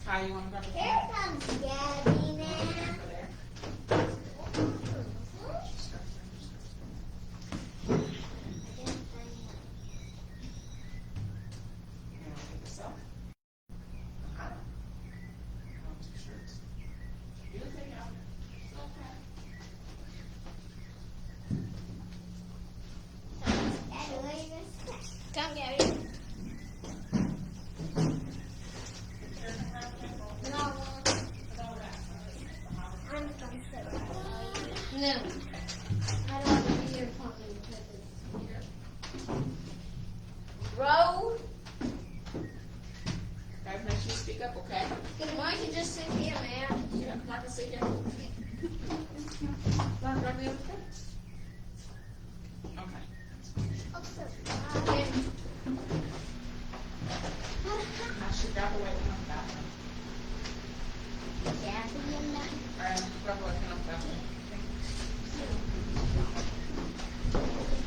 How you want to grab the Here comes Gabby now. Come, Gabby. No. I don't want to be your pumpkin because Row. Guys, make sure you speak up, okay? Why don't you just sit here, man? Yeah, I'm not gonna sit here. Want to grab the other thing? Okay. I should grab away from the bathroom. Grab away from the bathroom.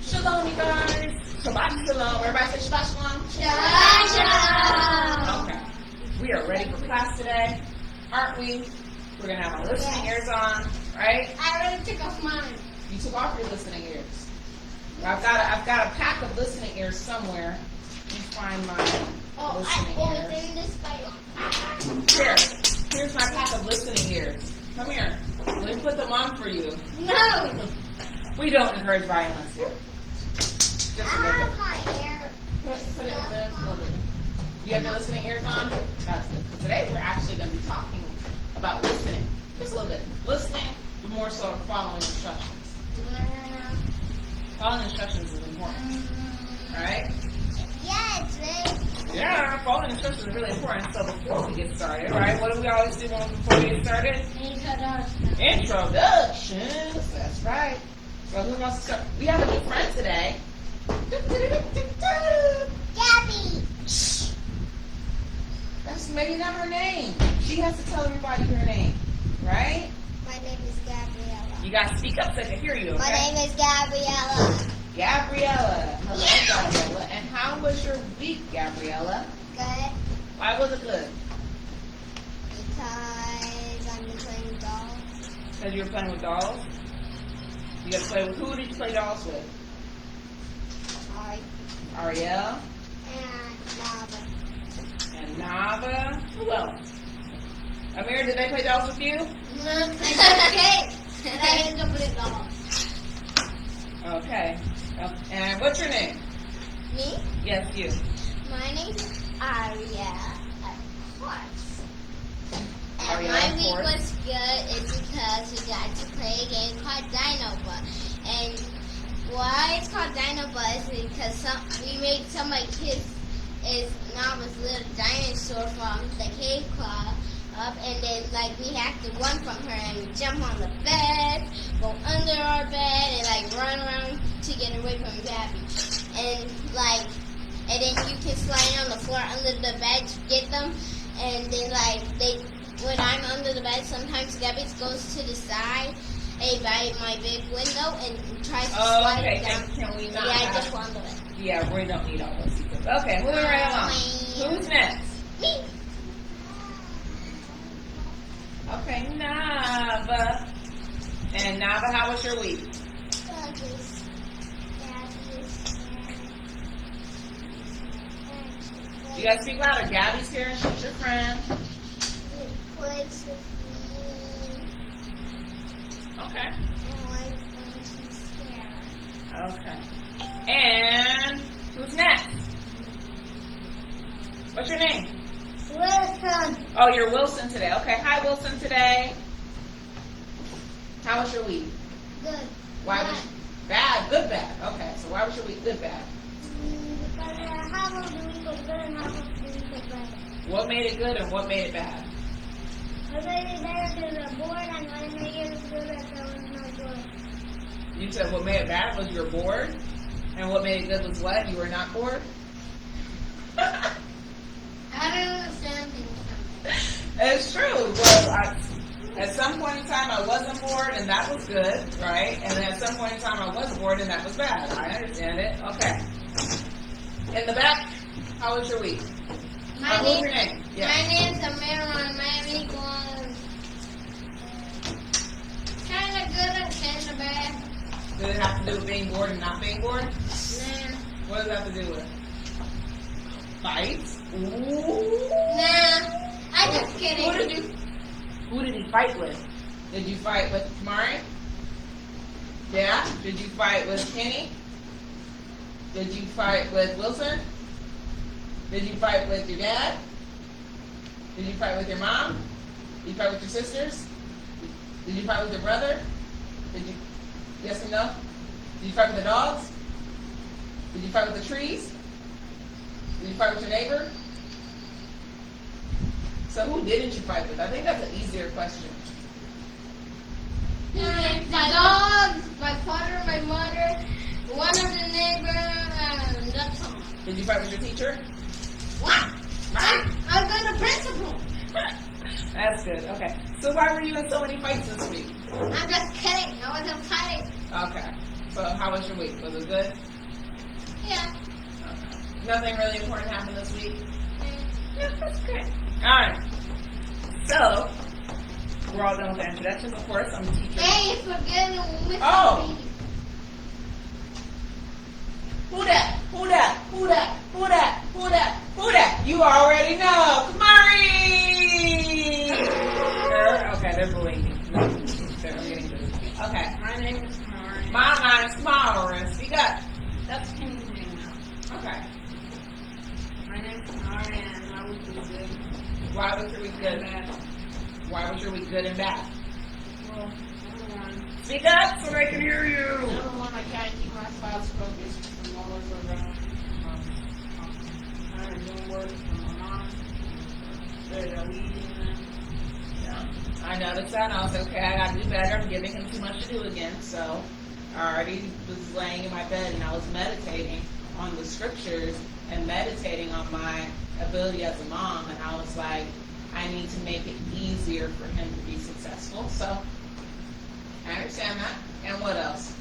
Shalom, you guys. Shabbat shalom. Everybody say Shabbat shalom. Shabbat shalom. Okay. We are ready for class today, aren't we? We're gonna have our listening ears on, right? I already took off mine. You took off your listening ears. I've got a pack of listening ears somewhere. Let me find my listening ears. In this fight. Here's my pack of listening ears. Come here. Let me put them on for you. No. We don't encourage violence here. Just a little bit. My hair. Put it there. A little bit. You have your listening ears on? That's good. Today we're actually going to be talking about listening. Just a little bit. Listening, but more so following instructions. Following instructions is important. Alright? Yeah, it's big. Yeah, following instructions is really important. So before we get started, right, what do we always do before we get started? Introductions. That's right. So who wants to start? We have a new friend today. Gabby. That's maybe not her name. She has to tell everybody her name, right? My name is Gabriella. You gotta speak up so I can hear you, okay? My name is Gabriella. Gabriella. Hello, Gabriella. And how was your week, Gabriella? Good. Why was it good? Because I've been playing with dolls. Because you were playing with dolls? You got to play with, who did you play dolls with? Ariel? And Nava. And Nava? Who else? Amir, did they play dolls with you? Okay. And I ended up with dolls. Okay. And what's your name? Me? Yes, you. My name is Aria. Of course. And Aria, my of week course. was good is because we got to play a game called Dinobot. And why it's called Dinobot is because we made some of my kids is Nava's little dinosaur from the cave claw up, and then like we have to run from her and jump on the bed, go under our bed, and like run around to get away from Gabby. And then you can slide on the floor under the bed to get them. And then when I'm under the bed, sometimes Gabby goes to the side by my big window and tries to slide okay. down. Can we not? Yeah, I have- just want to do it. Yeah, we don't need all those secrets. Okay, moving right along. Who's next? Me. Okay, Nava. And Nava, how was your week? You gotta speak louder. Gabby's here and she's your friend. Plays with me. Okay. And like when she's scared. Okay. And who's next? What's your name? Wilson. Oh, you're Wilson today. Okay. Hi, Wilson today. How was your week? Good. Why was bad? Good, bad. Okay. So why was your week good, bad? Because half of the week was good and half of the week was bad. What made it good and what made it bad? What made it better because I was bored and what made it good because I was not bored. You said what made it bad was you were bored, and what made it good was what? You were not bored? I don't understand things. It's true. Well, at some point in time, I wasn't bored, and that was good, right? And then at some point in time, I was bored, and that was bad. I understand it. Okay. In the back, how was your week? What's your name? Yeah. My name's Amira. My week was kind of good and kind of bad. Does it have to do with being bored and not being bored? Nah. What does that have to do with? Fights? Ooh. Nah. I'm just kidding. Who did he fight with? Did you fight with Kamari? Yeah? Did you fight with Kenny? Did you fight with Wilson? Did you fight with your dad? Did you fight with your mom? Did you fight with your sisters? Did you fight with your brother? Did you? Yes or no? Did you fight with the dogs? Did you fight with the trees? Did you fight with your neighbor? So who didn't you fight with? I think that's an easier question. My dogs, my father, my mother, one of the neighbors, and that's all. Did you fight with your teacher? What? I've got a principal. That's good. Okay. So why were you in so many fights this week? I'm just kidding. I wasn't fighting. Okay. So how was your week? Was it good? Yeah. Okay. Nothing really important happened this week? Yeah, that's great. Alright. So, we're all done with the introductions, of course. I'm the teacher. Hey, forgetting Mr. Oh. B. Who that? Who that? Who that? Who that? Who that? Who that? You already know. Kamari! Okay, they're bullying me. No, I'm getting good. Okay. My name is Kamari. My name's Kamara. Speak up. That's Kenny's name now. Okay. My name is Kamari, and I was doing good. Why was your week good? Why was your week good and bad? Well, number one, Speak up so they can hear you. I can't keep my spouse focused from all over around. I'm doing work for my mom. They're leading them. Yeah. I noticed that, and I was like, okay, I gotta do better. I'm giving him too much to do again. So I already was laying in my bed and I was meditating on the scriptures and meditating on my ability as a mom, and I was like, I need to make it easier for him to be successful. So I understand that. And what else?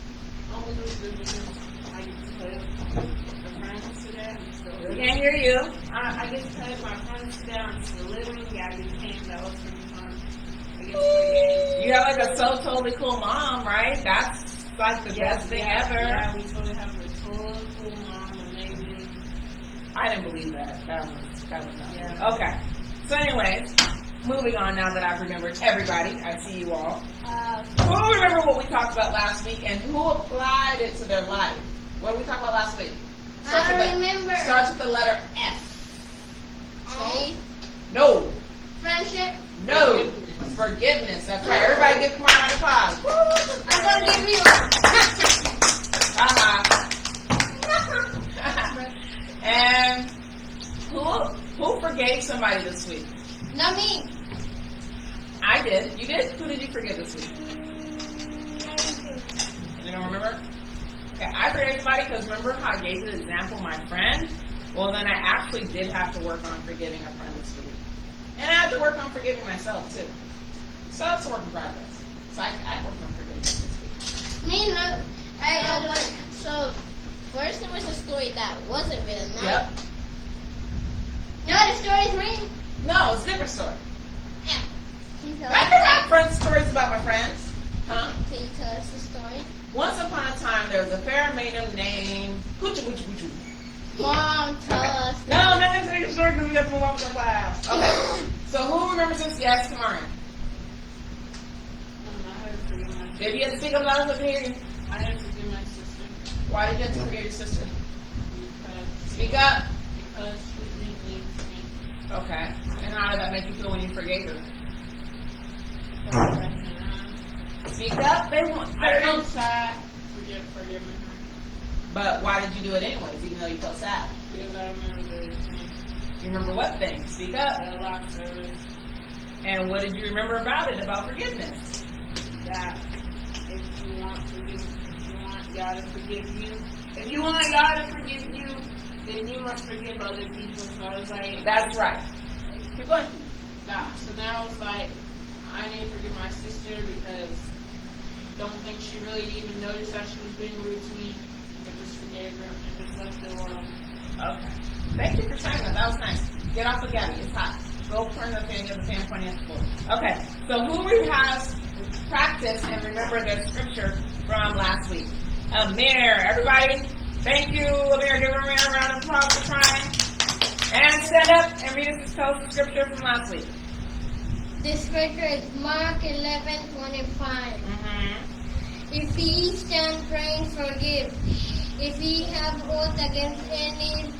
Only doing good because I get to play with my friends today. We can't hear you. I get to play with my friends today. I'm still living. Yeah, I get to came. That was pretty fun. I get to play You have like a totally cool mom, right? That's like the best thing ever. Yeah, we totally have a totally cool mom, amazing. I didn't believe that. That was not. Yeah. Okay. So anyways, moving on now that I've remembered everybody. I see you all. Who remember what we talked about last week and who applied it to their life? What did we talk about last week? I remember. Starts with the letter F. A. No. Friendship. No. Forgiveness. That's right. Everybody give Kamar a round of applause. I'm gonna give you And who forgave somebody this week? Not me. I did. You did? Who did you forgive this week? You don't remember? Okay, I forgave somebody because remember how I gave you the example of my friend? Well, then I actually did have to work on forgiving a friend this week. And I had to work on forgiving myself, too. So that's a work in progress. So I worked on forgiving this week. Me, no. So, first there was a story that wasn't real. Now, Yep. no, the story's real. No, it's a different story. Yeah. Can you tell I can have friends stories about my friends. Huh? Can you tell us the story? Once upon a time, there was a fair maiden named Hoochie Woochie Woochie. Mom, tell us. No, I'm not going to tell you the story because we have to move on with the class. Okay. So who remembers this? Yes, Kamara. I had to forgive my If you had to speak up loud, let me hear you. I had to forgive my sister Why did you have to forgive your sister? because Speak up. she didn't leave me. Okay. And how did that make you feel when you forgave her? Speak up. They want. I felt sad forgiving her But why did you do it anyways, even though you felt sad? because I remember the thing You remember what thing? Speak up. that a lot service And what did you remember about it, about forgiveness? that if you want God to forgive you, if you want God to forgive you, then you must forgive other people. So I was like, That's right. Keep going. So now it's like, I need to forgive my sister because I don't think she really even noticed that she was being rude to me. I just forgave her and just left it alone. Okay. Thank you for saying that. That was nice. Get off the Gabby. It's hot. Go turn the fan, get the fan pointing at the floor. Okay, so who we have practiced and remember the scripture from last week? Amir. Everybody, thank you, Amir. Give Amir a round of applause for trying. And stand up and read us the scripture from last week. The scripture is Mark 11:25. If ye stand praying, forgive. If ye have aught against any,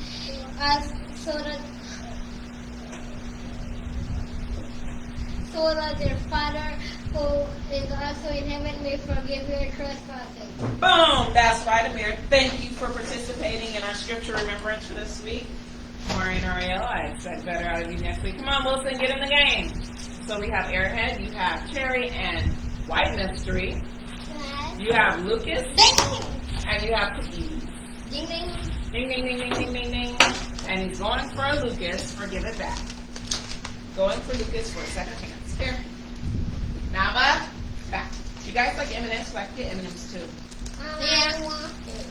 so that their Father who is also in heaven may forgive your trespasses. Boom! That's right, Amir. Thank you for participating in our scripture remembrance for this week. Maury and Ariel, I expect better out of you next week. Come on, Wilson, get in the game. So we have Airhead, you have Cherry and White Mystery. You have Lucas. And you have Cookies. Ding ding. Ding, ding, ding, ding, ding, ding, ding. And he's going for Lucas for Give It Back. Going for Lucas for a second chance. Here. Nava, back. You guys like M&M's? So I can get M&M's too. Yeah.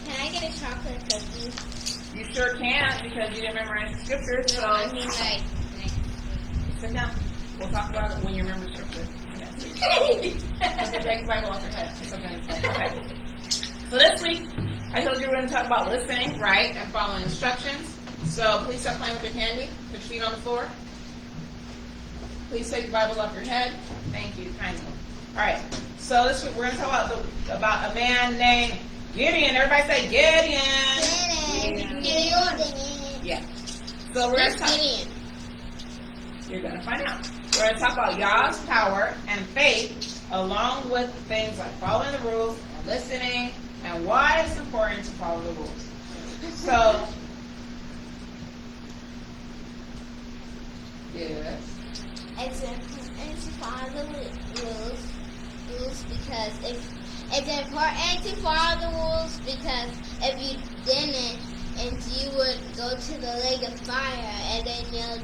Can I get a chocolate cookie? You sure can because you didn't memorize the scripture. So I mean, like. sit down. We'll talk about it when you remember the scripture. Okay, take the Bible off your head. It's okay. Okay. So this week, I told you we're going to talk about listening, right, and following instructions. So please stop playing with your candy. Put your feet on the floor. Please take the Bible off your head. Thank you, kindly. All right. So this week we're going to talk about a man named Gideon. Everybody say Gideon. Gideon. Yeah. So we're going to talk. Gideon. You're going to find out. We're going to talk about Yah's power and faith, along with things like following the rules, and listening, and why it's important to follow the rules. So, yes. It's important to follow the rules because it's important to follow the rules because if you didn't, and you would go to the lake of fire and then you'll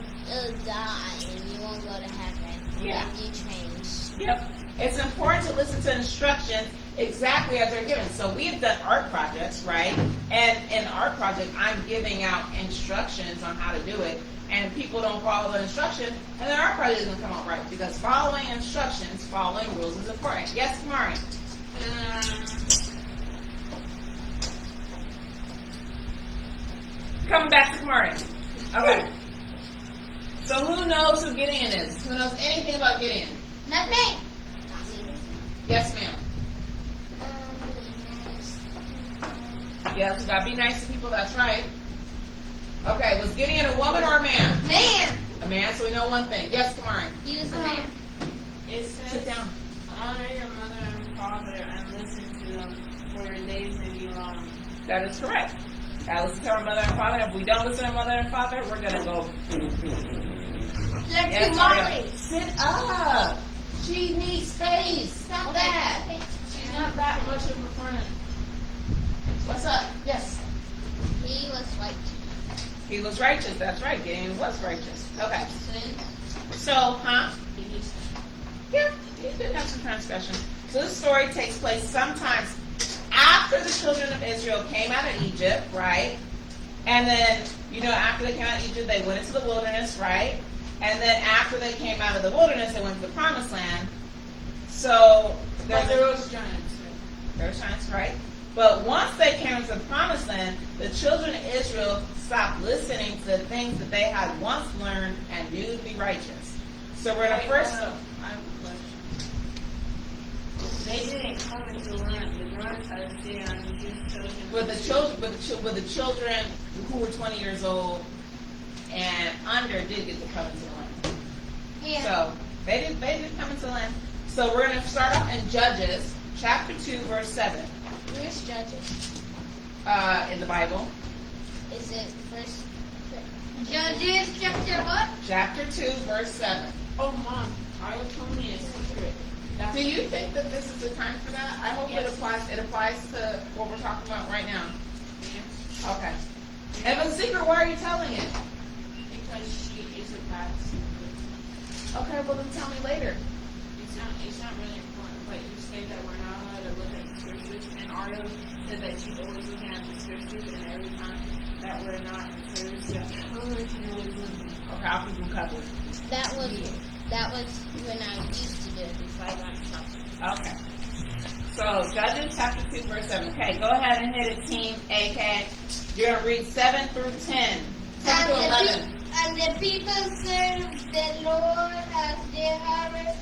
die and you won't go to heaven. Yeah. If you change. Yep. It's important to listen to instructions exactly as they're given. So we have done art projects, right? And in the art project, I'm giving out instructions on how to do it. And people don't follow the instruction, and the art project doesn't come out right. Because following instructions, following rules is important. Yes, Kamari? Coming back to Kamari. Okay. So who knows who Gideon is? Who knows anything about Gideon? Not me. Yes, ma'am. Yes, you gotta be nice to people, that's right. Okay, was Gideon a woman or a man? Man. A man, so we know one thing. Yes, Kamari. He was a man. It says, Sit down. honor your mother and father and listen to them, for your days may be long. That is correct. Gotta listen to our mother and father. If we don't listen to our mother and father, we're gonna go. Yes, Maria. Sit up. She needs space. Stop that. She's not that much of a friend. What's up? Yes. He was righteous. He was righteous. That's right. Gideon was righteous. Okay. So, yeah, he did have some transgressions. So this story takes place sometimes after the children of Israel came out of Egypt, right? And then, after they came out of Egypt, they went into the wilderness, right? And then after they came out of the wilderness, they went to the promised land. So there was giants. There were giants, right? But once they came to the promised land, the children of Israel stopped listening to the things that they had once learned and knew to be righteous. So we're going to first. I have a question. They didn't come into land. The Lord had to stay on the children. With the children who were 20 years old and under did get to come into the land. Yeah. So they didn't come into the land. So we're going to start off in Judges chapter 2 verse 7. Where's Judges? In the Bible. Is it first? Judges chapter what? Chapter 2 verse 7. Oh, Mom, I was told me a secret. Do you think that this is the time for that? I hope it applies to what we're talking about right now. Yes. Okay. If it's a secret, why are you telling it? Because she is a bad secret. Okay, well then tell me later. It's not really important, but you say that we're not allowed to look at the scriptures, and Arlo said that she's always looking at the scriptures, and every time that we're not in service, you have to tell her to really look. Okay. how people covered? That was when I used to do it before I got in trouble. Okay. So Judges chapter 2 verse 7. Okay, go ahead and hit it, team AK. You're going to read 7 through 10. 10 to 11. And the people served the Lord as they honored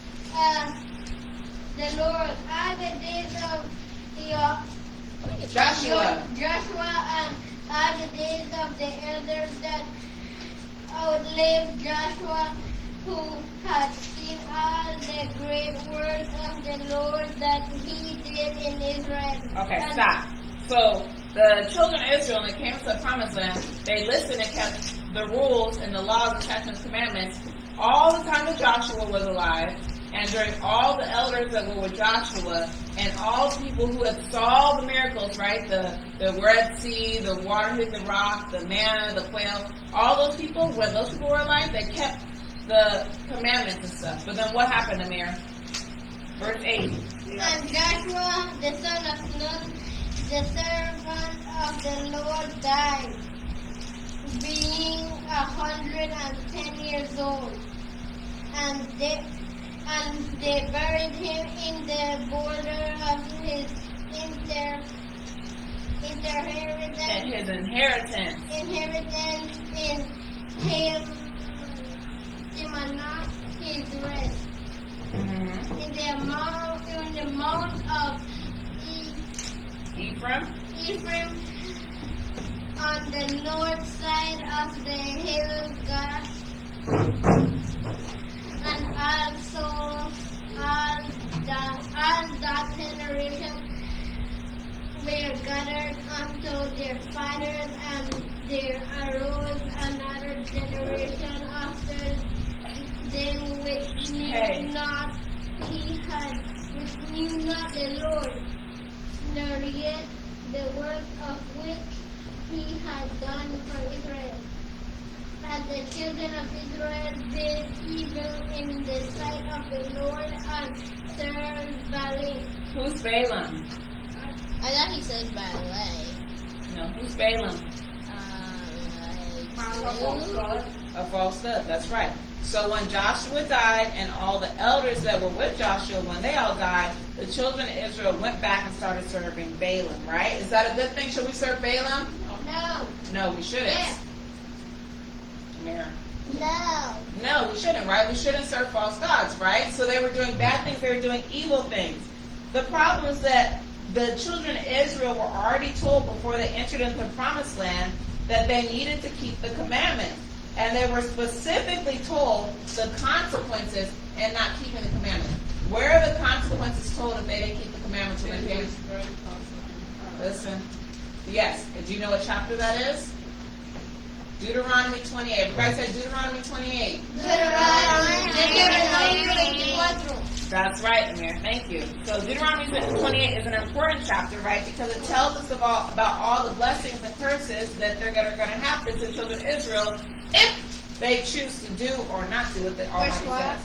the Lord all the days of Joshua. and all the days of the elders that outlived Joshua, who had seen all the great works of the Lord that he did in Israel. Okay, And stop. So the children of Israel, when they came to the promised land, they listened and kept the rules and the laws and statutes and commandments all the time that Joshua was alive, and during all the elders that were with Joshua, and all the people who had saw the miracles, right? The Red Sea, the water hitting the rock, the manna, the quail, all those people, when those people were alive, they kept the commandments and stuff. But then what happened, Amir? Verse 8. And Joshua, the son of Nun, the servant of the Lord, died, being 110 years old. And they buried him in the border of his inheritance in Timnah, his rest. Mm-hmm. In the mount of Ephraim. On the north side of the hill God, and also all that generation were gathered unto their fathers, and there arose another generation after them which knew not the Lord, nor yet the work of which he had done for Israel. And the children of Israel did evil in the sight of the Lord and served Baalim. Who's Balaam? I thought he said ballet. No, who's Balaam? A false god, that's right. So when Joshua died and all the elders that were with Joshua, when they all died, the children of Israel went back and started serving Balaam, right? Is that a good thing? Should we serve Balaam? No. No, we shouldn't. Yeah. Amir. No. No, we shouldn't, right? We shouldn't serve false gods, right? So they were doing bad things, they were doing evil things. The problem is that the children of Israel were already told before they entered into the promised land that they needed to keep the commandments. And they were specifically told the consequences in not keeping the commandments. Where are the consequences told if they didn't keep the commandments when they came? Listen. Yes. Do you know what chapter that is? Deuteronomy 28. Everybody say Deuteronomy 28. That's right, Amir. Thank you. So Deuteronomy 28 is an important chapter, right? Because it tells us about all the blessings and curses that they're going to happen to the children of Israel if they choose to do or not do what the Almighty says.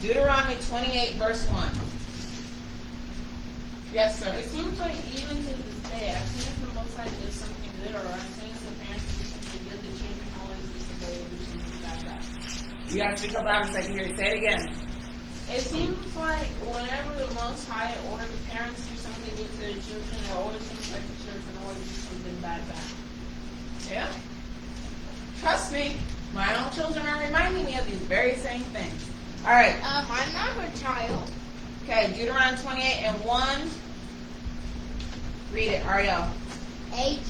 Deuteronomy 28, verse 1. Yes, sir. It seems like even to this day, as soon as the Most High does something good, or as soon as the parents do something good, the children always disobey or do something bad. You have to speak up loud so I can hear you. Say it again. It seems like whenever the Most High or the parents do something good to their children, it always seems like the children always do something bad back. Yeah. Trust me, my own children are reminding me of these very same things. All right. I'm not a child. Okay, Deuteronomy 28 and 1. Read it, Ariel. AG.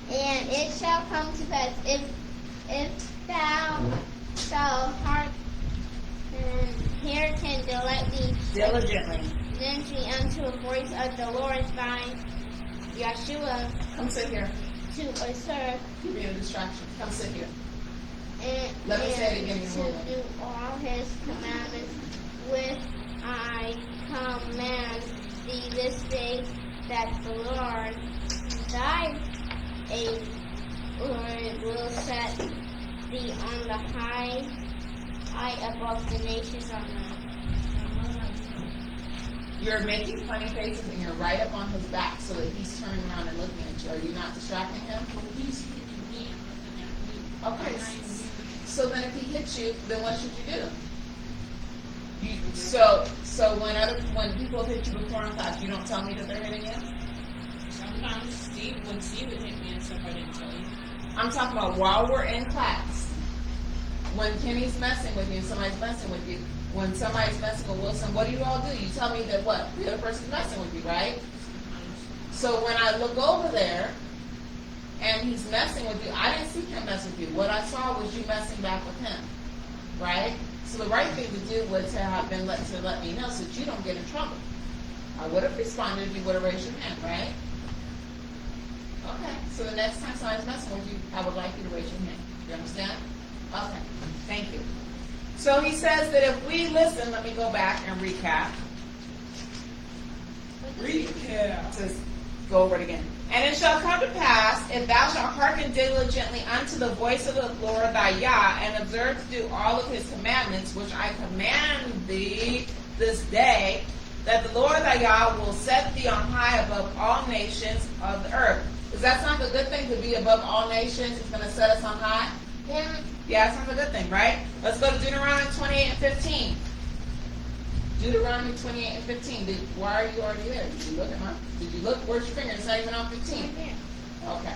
And it shall come to pass if thou shalt hearken Diligently. unto the voice of the Lord thy Yeshua Come sit here. to observe You're being a distraction. Come sit here. and, Let me say it again. to do all his commandments which I command thee this day, that the Lord thy Lord will set thee on the high above the nations on earth. You're making funny faces and you're right up on his back so that he's turning around and looking at you. Are you not distracting him? He's speaking me and looking at me. Okay. so then if he hits you, then what should you do? So when people hit you before in class, you don't tell me that they're hitting you? Sometimes when Steve would hit me and stuff, I didn't tell you. I'm talking about while we're in class. When Kenny's messing with you, somebody's messing with you. When somebody's messing with Wilson, what do you all do? You tell me that what? The other person's messing with you, right? So when I look over there and he's messing with you, I didn't see him mess with you. What I saw was you messing back with him, right? So the right thing to do was to have been let me know so that you don't get in trouble. I would have responded if you would have raised your hand, right? Okay. So the next time somebody's messing with you, I would like you to raise your hand. You understand? Okay. Thank you. So he says that if we listen, let me go back and recap. Just go over it again. And it shall come to pass, if thou shalt hearken diligently unto the voice of the Lord thy Yah, and observe to do all of his commandments, which I command thee this day, that the Lord thy Yah will set thee on high above all nations of the earth. Does that sound a good thing, to be above all nations? It's going to set us on high? Yeah, it sounds a good thing, right? Let's go to Deuteronomy 28 and 15. Deuteronomy 28 and 15. Why are you already there? Did you look at Did you look? Where's your finger? It's not even on 15. Okay.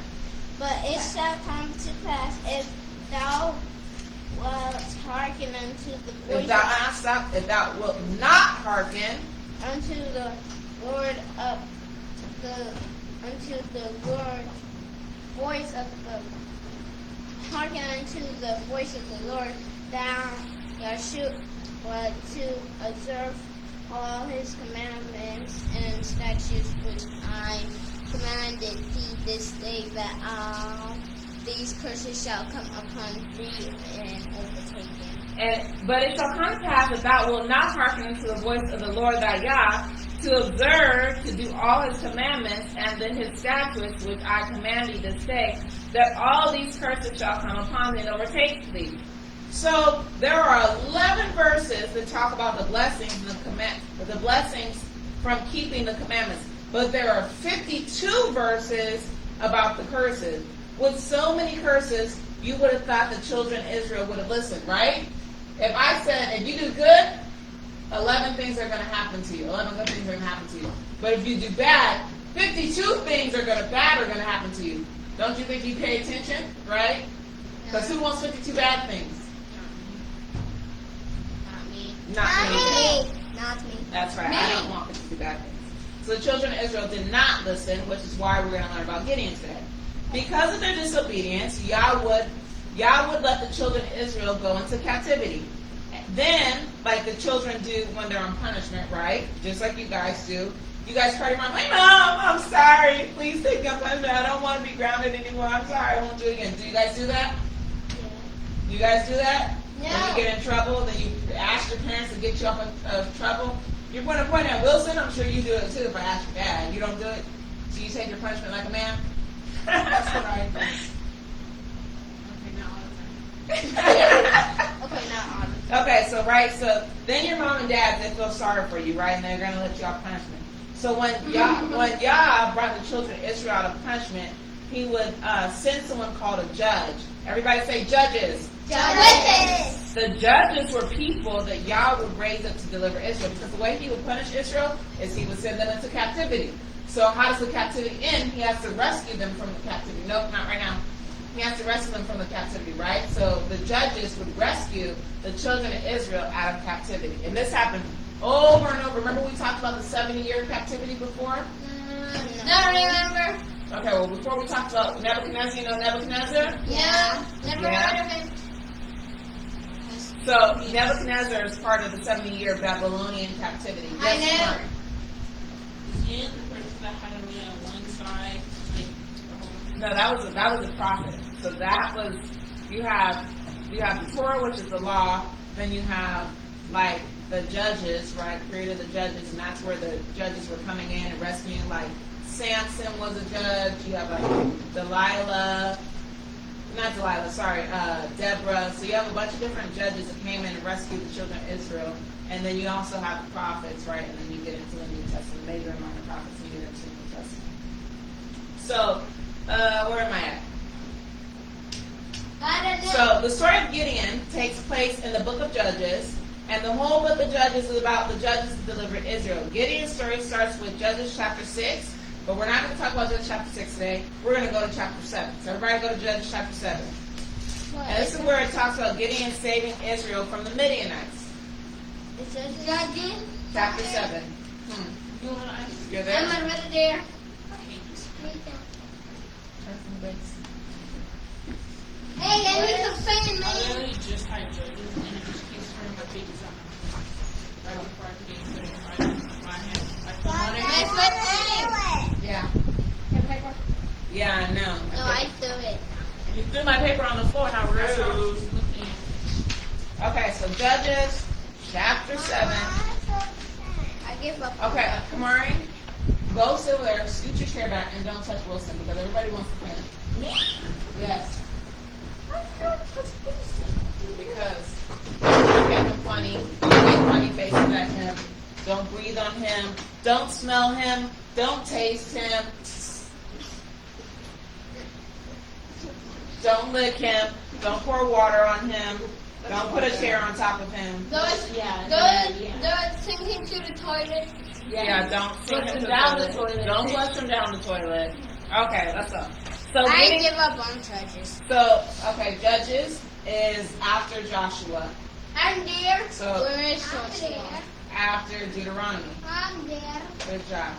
But it shall come to pass, if thou wilt hearken unto the voice If thou wilt not hearken unto the Lord of voice of the hearken unto the voice of the Lord, thou shalt to observe all his commandments and statutes which I commanded thee this day, that all these curses shall come upon thee and overtake thee. But it shall come to pass, if thou wilt not hearken unto the voice of the Lord thy Yah, to observe to do all his commandments and then his statutes which I command thee this day, that all these curses shall come upon thee and overtake thee. So there are 11 verses that talk about the blessings and the blessings from keeping the commandments, but there are 52 verses about the curses. With so many curses, you would have thought the children of Israel would have listened, right? If I said, if you do good, 11 things are going to happen to you. 11 good things are going to happen to you. But if you do bad, 52 things are going to happen to you. Don't you think you pay attention, right? Because who wants 52 bad things? Not me. That's right. I don't want 52 bad things. So the children of Israel did not listen, which is why we're going to learn about Gideon today. Because of their disobedience, Yah would let the children of Israel go into captivity. Then, like the children do when they're on punishment, right? Just like you guys do. You guys cry to your mom, like, Mom, I'm sorry. Please take my punishment. I don't want to be grounded anymore. I'm sorry. I won't do it again. Do you guys do that? Yeah. You guys do that? No. When you get in trouble, then you ask your parents to get you out of trouble. You're going to point at Wilson. I'm sure you do it too if I ask your dad. You don't do it? So you take your punishment like a man? That's what I do. Okay, not all. Okay, so then your mom and dad, they feel sorry for you, right? And they're going to let you off punishment. So when Yah brought the children of Israel out of punishment, he would send someone called a judge. Everybody say judges. Judges. The judges were people that Yah would raise up to deliver Israel, because the way he would punish Israel is he would send them into captivity. So how does the captivity end? He has to rescue them from the captivity. Nope, not right now. He has to rescue them from the captivity, right? So the judges would rescue the children of Israel out of captivity. And this happened over and over. Remember we talked about the 70-year captivity before? Don't remember. Okay, well, before we talked about Nebuchadnezzar, you know Nebuchadnezzar? Yeah. Never heard of him. So Nebuchadnezzar is part of the 70-year Babylonian captivity. I know. Is he the person that had only on one side? No, that was a prophet. So that was you have the Torah, which is the law. Then you have like the judges, right? Created the judges, and that's where the judges were coming in and rescuing. Like Samson was a judge. You have like Deborah. So you have a bunch of different judges that came in and rescued the children of Israel. And then you also have the prophets, right? And then you get into the New Testament, major and minor prophets, and you get into the New Testament. So, where am I at? So the story of Gideon takes place in the book of Judges, and the whole book of Judges is about the judges who delivered Israel. Gideon's story starts with Judges chapter 6, but we're not going to talk about Judges chapter 6 today. We're going to go to chapter 7. So everybody go to Judges chapter 7. And this is where it talks about Gideon saving Israel from the Midianites. Chapter 7. You're there? I'm already there. Hey, let me some fan, I man. literally just typed Judges and it just keeps turning my pages on. Right before I could get it, my hand. That's my pen. Yeah. Your paper? Yeah, I know. No, I threw it. You threw my paper on the floor, how rude. Okay, so Judges chapter 7. I give up. Okay, Kamari, go sit over there, scoot your chair back, and don't touch Wilson because everybody wants to win. Yes. Because you make him funny, you make funny faces at him, don't breathe on him, don't smell him, don't taste him, don't lick him, don't pour water on him, don't put a chair on top of him. Don't send him to the toilet. Yeah, don't send him down the toilet. toilet. Don't flush him down the toilet. Okay, let's go. So I Gideon- give up on Judges. So, okay, Judges is after Joshua, I'm there. So- Where is Joshua? after Deuteronomy. I'm there. Good job.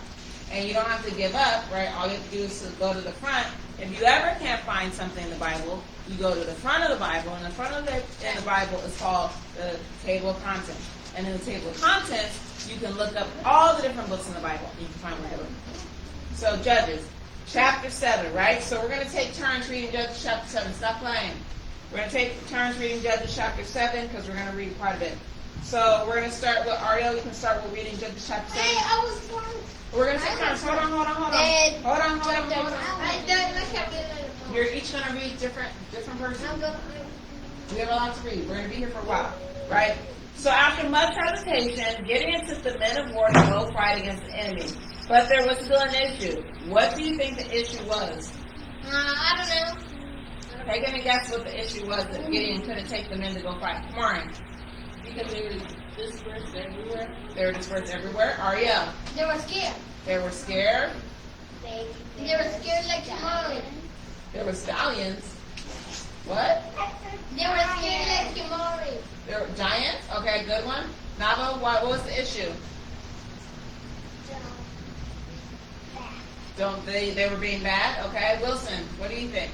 And you don't have to give up, right? All you have to do is to go to the front. If you ever can't find something in the Bible, you go to the front of the Bible, and the front of the Bible is called the table of contents. And in the table of contents, you can look up all the different books in the Bible. You can find whatever. So Judges, chapter 7, right? So we're going to take turns reading Judges chapter 7. Stop playing. We're going to take turns reading Judges chapter 7 because we're going to read quite a bit. So we're going to start with Ariel. You can start with reading Judges chapter 7. Hey, I was born. We're going to take turns. Hold on. Dead. Hold on. I done. I kept it. You're each going to read different person. I'm going. We have a lot to read. We're going to be here for a while, right? So after much hesitation, Gideon took the men of war to go fight against the enemy. But there was still an issue. What do you think the issue was? I don't know. Take a guess what the issue was that Gideon couldn't take the men to go fight. Kamari. Because they were dispersed everywhere. They were dispersed everywhere. Ariel. They were scared. They were scared. They were scared like tomorrow. There were stallions. What? They were scared like tomorrow. There were giants. Okay, good one. Nava, what was the issue? They were being bad? Okay. Wilson, what do you think?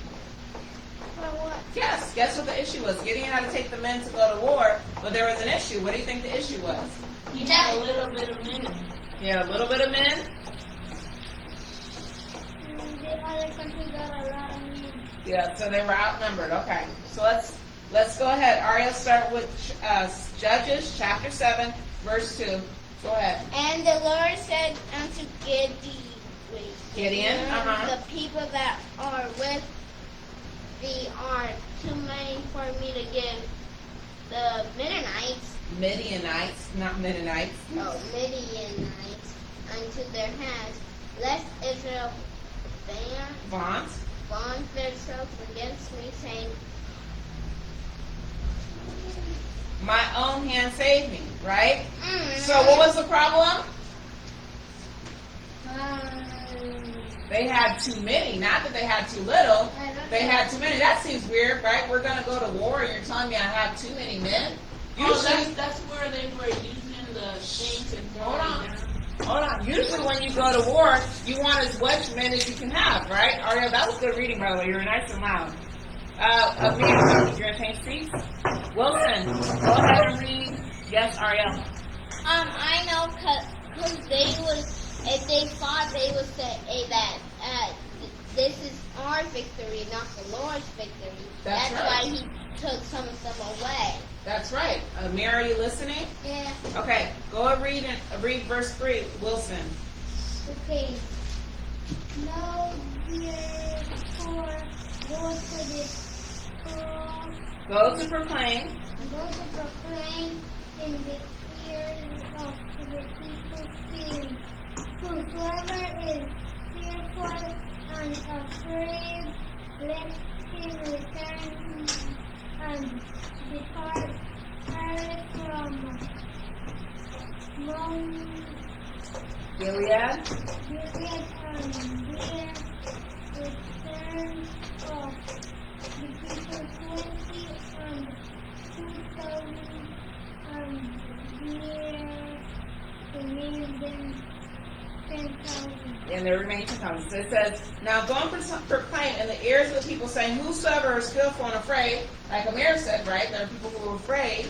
Yes, guess what the issue was? Gideon had to take the men to go to war, but there was an issue. What do you think the issue was? He had a little bit of men. He had a little bit of men? The other country got a lot of men. Yeah, so they were outnumbered. Okay. So let's go ahead. Ariel, start with Judges chapter 7, verse 2. Go ahead. And the Lord said unto Gideon, the people that are with thee are too many for me to give the Midianites, Not Mennonites. Midianites unto their hands, lest Israel Vaunt. vaunt themselves against me, saying, My own hand saved me, right? mm, So what was the problem? They had too many. Not that they had too little. They had too many. That seems weird, right? We're going to go to war and you're telling me I have too many men? Usually, That's where they were using the things and Hold on. Usually when you go to war, you want as much men as you can have, right? Ariel, that was good reading, by the way. You were nice and loud. You're going to change seats? Wilson, go ahead and read. Yes, Ariel. I know because if they fought, they would say that this is our victory, not the Lord's victory. That's right. Why he took some of them away. That's right. Amir, are you listening? Yeah. Okay, go and read verse 3, Wilson. Okay. Now therefore go to this Go to proclaim. go to proclaim in the ears of the people, saying, whosoever is fearful and afraid, let he returned and departed from Mount Gilead. Gilead, and there returned of the people 20 and 2,000, and there remained them 10,000. And there remain 10,000. So it says, now go and proclaim in the ears of the people, saying, whosoever is skillful and afraid, like Amir said, right? There are people who are afraid.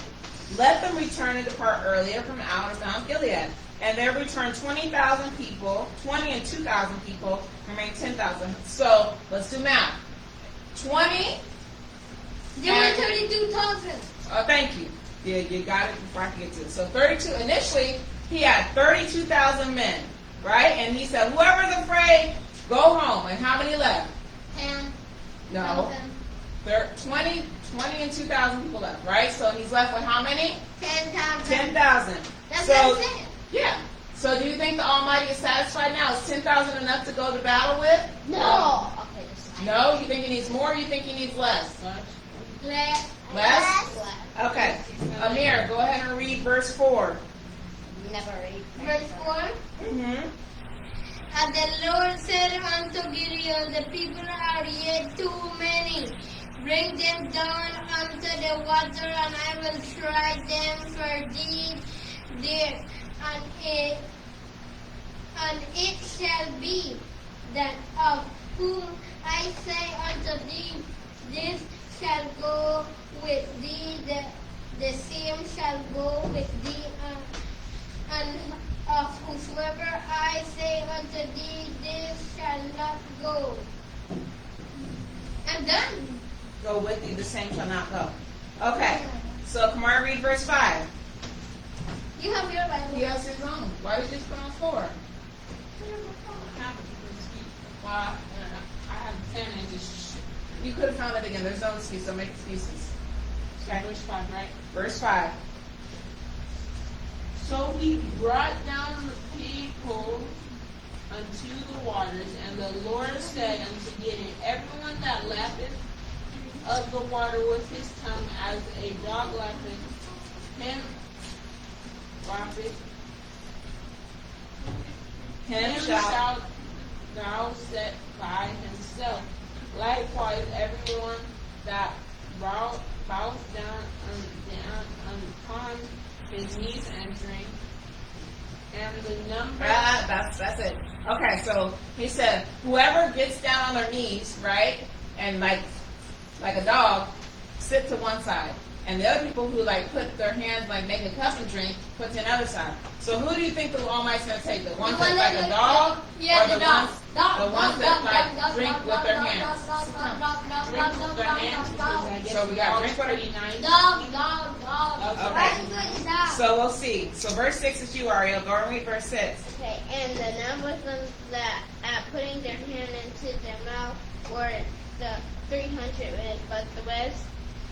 Let them return and depart earlier from out of Mount Gilead. And there returned 20,000 people, 20 and 2,000 people, remain 10,000. So let's do math. 20. There were 32,000. Oh, thank you. Yeah, you got it before I can get to it. So 32. Initially, he had 32,000 men, right? And he said, whoever's afraid, go home. And how many left? 10. No. 20 and 2,000 people left, right? So he's left with how many? 10,000. 10,000. That's So, what I'm saying. yeah. So do you think the Almighty is satisfied now? Is 10,000 enough to go to battle with? No. Okay, this is No? You think he needs more or you think he needs less? Less. Less? Okay. Amir, go ahead and read verse 4. Never read. Verse 4. Mm-hmm. And the Lord said unto Gideon, the people are yet too many. Bring them down unto the water, and I will try them for thee there. And it shall be that of whom I say unto thee, this shall go with thee, the same shall go with thee, and of whosoever I say unto thee, this shall not go. I'm done. Go with thee, the same shall not go. Okay. So Kamara, read verse 5. You have your Bible. He has his own. Why did you just put on 4? Well, I have 10 and just You could have found it again. There's no excuse. Don't make excuses. Okay. verse 5, right? Verse 5. So he brought down the people unto the waters, and the Lord said unto Gideon, everyone that lappeth of the water with his tongue as a dog lappeth, him shalt thou set by himself. Likewise, everyone that bows down upon his knees and drink. And the number. That's it. Okay, so he said, whoever gets down on their knees, right, and like a dog, sit to one side. And the other people who like put their hands like make a cup and drink, put to another side. So who do you think the Almighty's gonna take? The ones that like a dog, Yeah, or the dog. the ones that like drink with their hands? Drink with their hands, because I guess So we got drink with our pretty nice. Dog. Okay. So we'll see. So verse 6 is you, Ariel. Go and read verse 6. Okay, and the number of them that putting their hand into their mouth were the 300, but the rest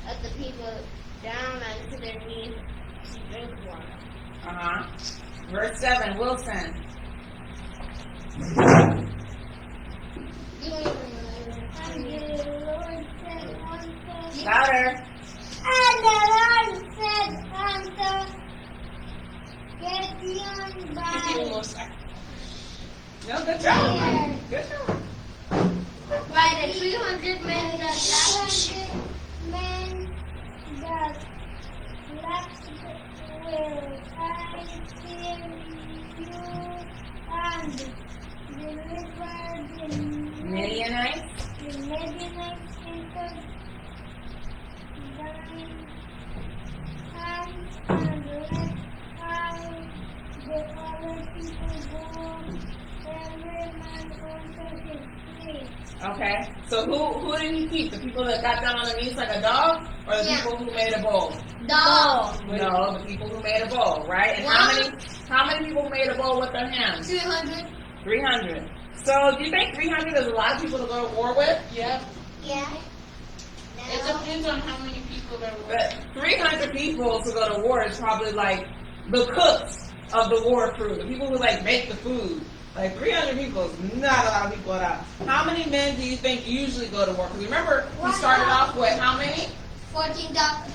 of the people down onto their knees to drink water. Verse 7, Wilson. And the Lord said unto Louder. And the Lord said unto Gideon No, good job. Good job. by the 300 men that men that left will I kill you and deliver the Midianites. Midianites into thine hands, and let I the other people go, every man unto his place. Okay. So who did he keep? The people that got down on their knees like a dog, or the Yeah. people who made a bowl? Dog. No, the people who made a bowl, right? And how many people made a bowl with their hands? 300. 300. So do you think 300 is a lot of people to go to war with? Yep. Yeah. It depends on how many people there were. But 300 people to go to war is probably like the cooks of the war crew, the people who like make the food. Like 300 people is not a lot of people at all. How many men do you think usually go to war? Because remember, we started off with how many? 32,000.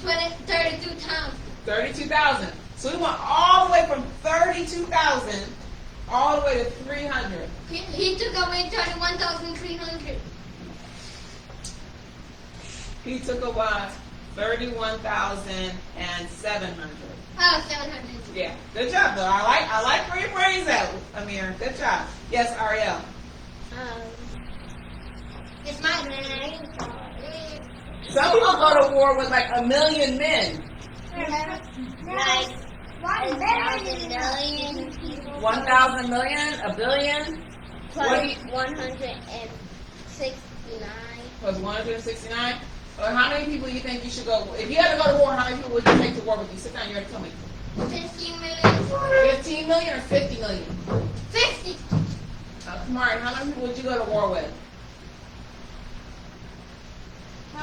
32,000. So we went all the way from 32,000 all the way to 300. He took away 31,300. He took away 31,700. Oh, 700. Yeah, good job though. I like where your brain's at, Amir. Good job. Yes, Ariel. It's my name. Some people go to war with like 1 million men. Like 1,000 million people. 1,000 million, a billion. What do you, 169. plus 169. Or how many people do you think you should go? If you had to go to war, how many people would you take to war with you? Sit down. You already told me. 15 million. 15 million or 50 million? 50. Kamari, how many people would you go to war with?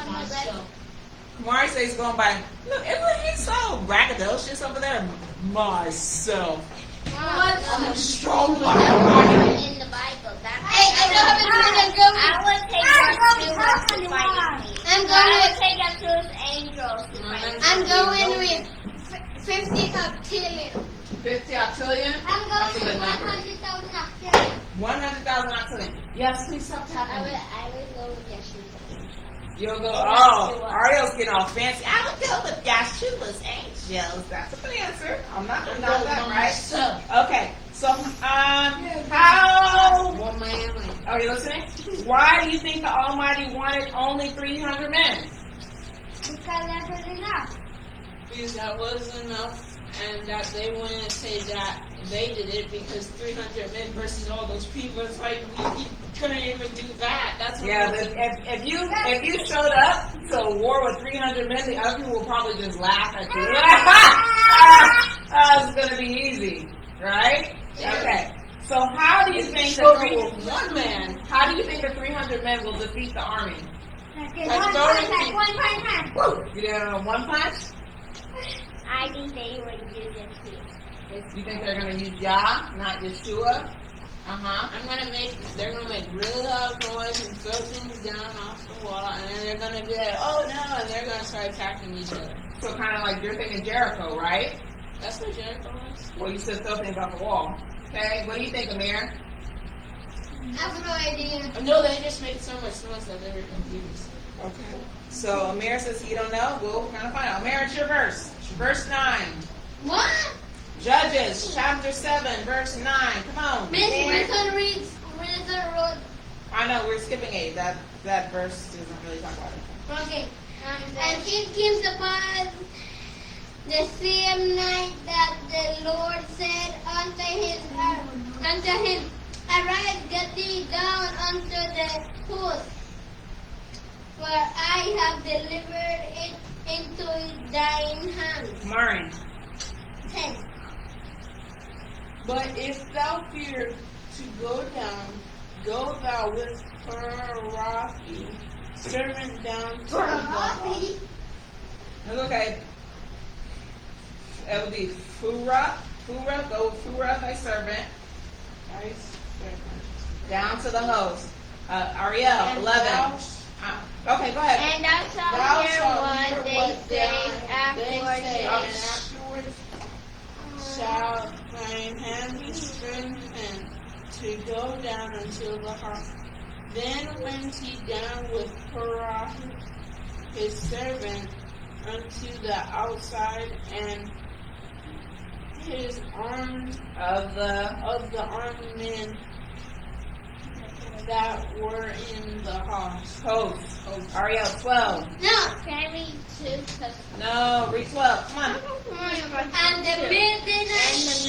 Myself. Kamari says he's going by. Look, isn't he so braggadocious over there? Myself. I'm strong like a In the Bible. Hey, I would take Archelaus to fight me. I would take Archelaus angels to fight me. I'm going with 50 octillion. 50 octillion? I'm going with 100,000 octillion. 100,000 octillion. Yes, please stop tapping. I would go with Yeshua. You'll go, oh, Ariel's getting all fancy. I would go with Yeshua's angels. That's a good answer. I'm not going to knock that, right? Okay, so, how, are you listening? Why do you think the Almighty wanted only 300 men? Because that was enough. Because that was enough, and that they wouldn't say that they did it because 300 men versus all those people. It's like we couldn't even do that. That's what Yeah, but if you showed up to a war with 300 men, the other people will probably just laugh at you. It's gonna be easy, right? Okay. So how do you think that one man. How do you think the 300 men will defeat the army? One punch. You know, one punch? I think they would use it too. You think they're gonna use Yah, not Yeshua? They're gonna make really loud noise and throw things down off the wall, and then they're gonna be like, oh no, and they're gonna start attacking each other. So kind of like you're thinking Jericho, right? That's what Jericho was. Well, you said throw things off the wall. Okay, what do you think, Amir? I have no idea. No, they just made so much noise that they were confused. Okay. So Amir says he don't know. We'll kind of find out. Amir, it's your verse. Verse 9. What? Judges chapter 7, verse 9. Come on. Miss, we're gonna read the road. I know we're skipping 8. That verse doesn't really talk about it. Okay. And it came upon the same night that the Lord said unto him, arise, get thee down unto the host, for I have delivered it into thine hands. Mari. 10. But if thou fear to go down, go thou with Parafi, servant down to the house. That's okay. It would be Fura, go with Fura, thy servant. Down to the host. Ariel, 11. Okay, go ahead. And thou shalt hear what they say afterwards. Shall thine hand be strengthened to go down unto the house. Then went he down with Korah, his servant, unto the outside, and his armed of the armed men that were in the house. Host. Ariel, 12. No, can I read 2? No, read 12. Come on. And the Midianites,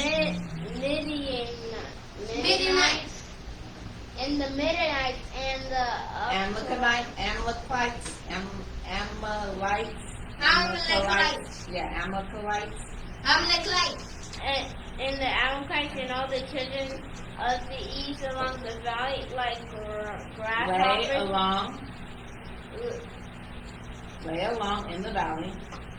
and the Midianites, and the Amalekites. Yeah, Amalekites. and the Amalekites, and all the children of the east along the valley, like grasshoppers. Lay along in the valley.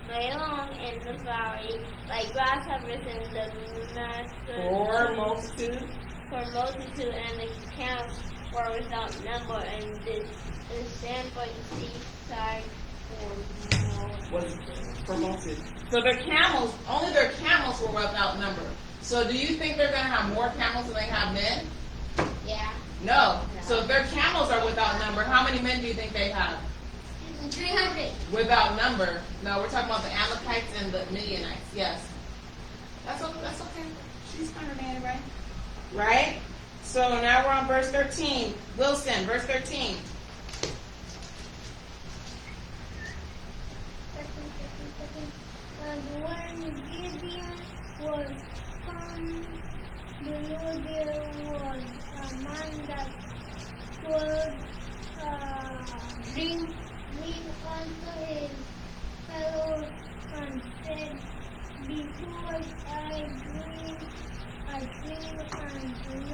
Lay along in the valley, like grasshoppers in the master. For multitude. for multitude, and the camps were without number, and the sand by the seaside Was promoted. So their camels, only their camels were without number. So do you think they're going to have more camels than they have men? Yeah. No. So if their camels are without number, how many men do you think they have? 300. Without number. No, we're talking about the Amalekites and the Midianites. Yes. That's okay. She's understanding, right? Right? So now we're on verse 13. Wilson, verse 13. And when Gideon was come, below there was a man that was drink unto his fellows and said, Behold, I drink and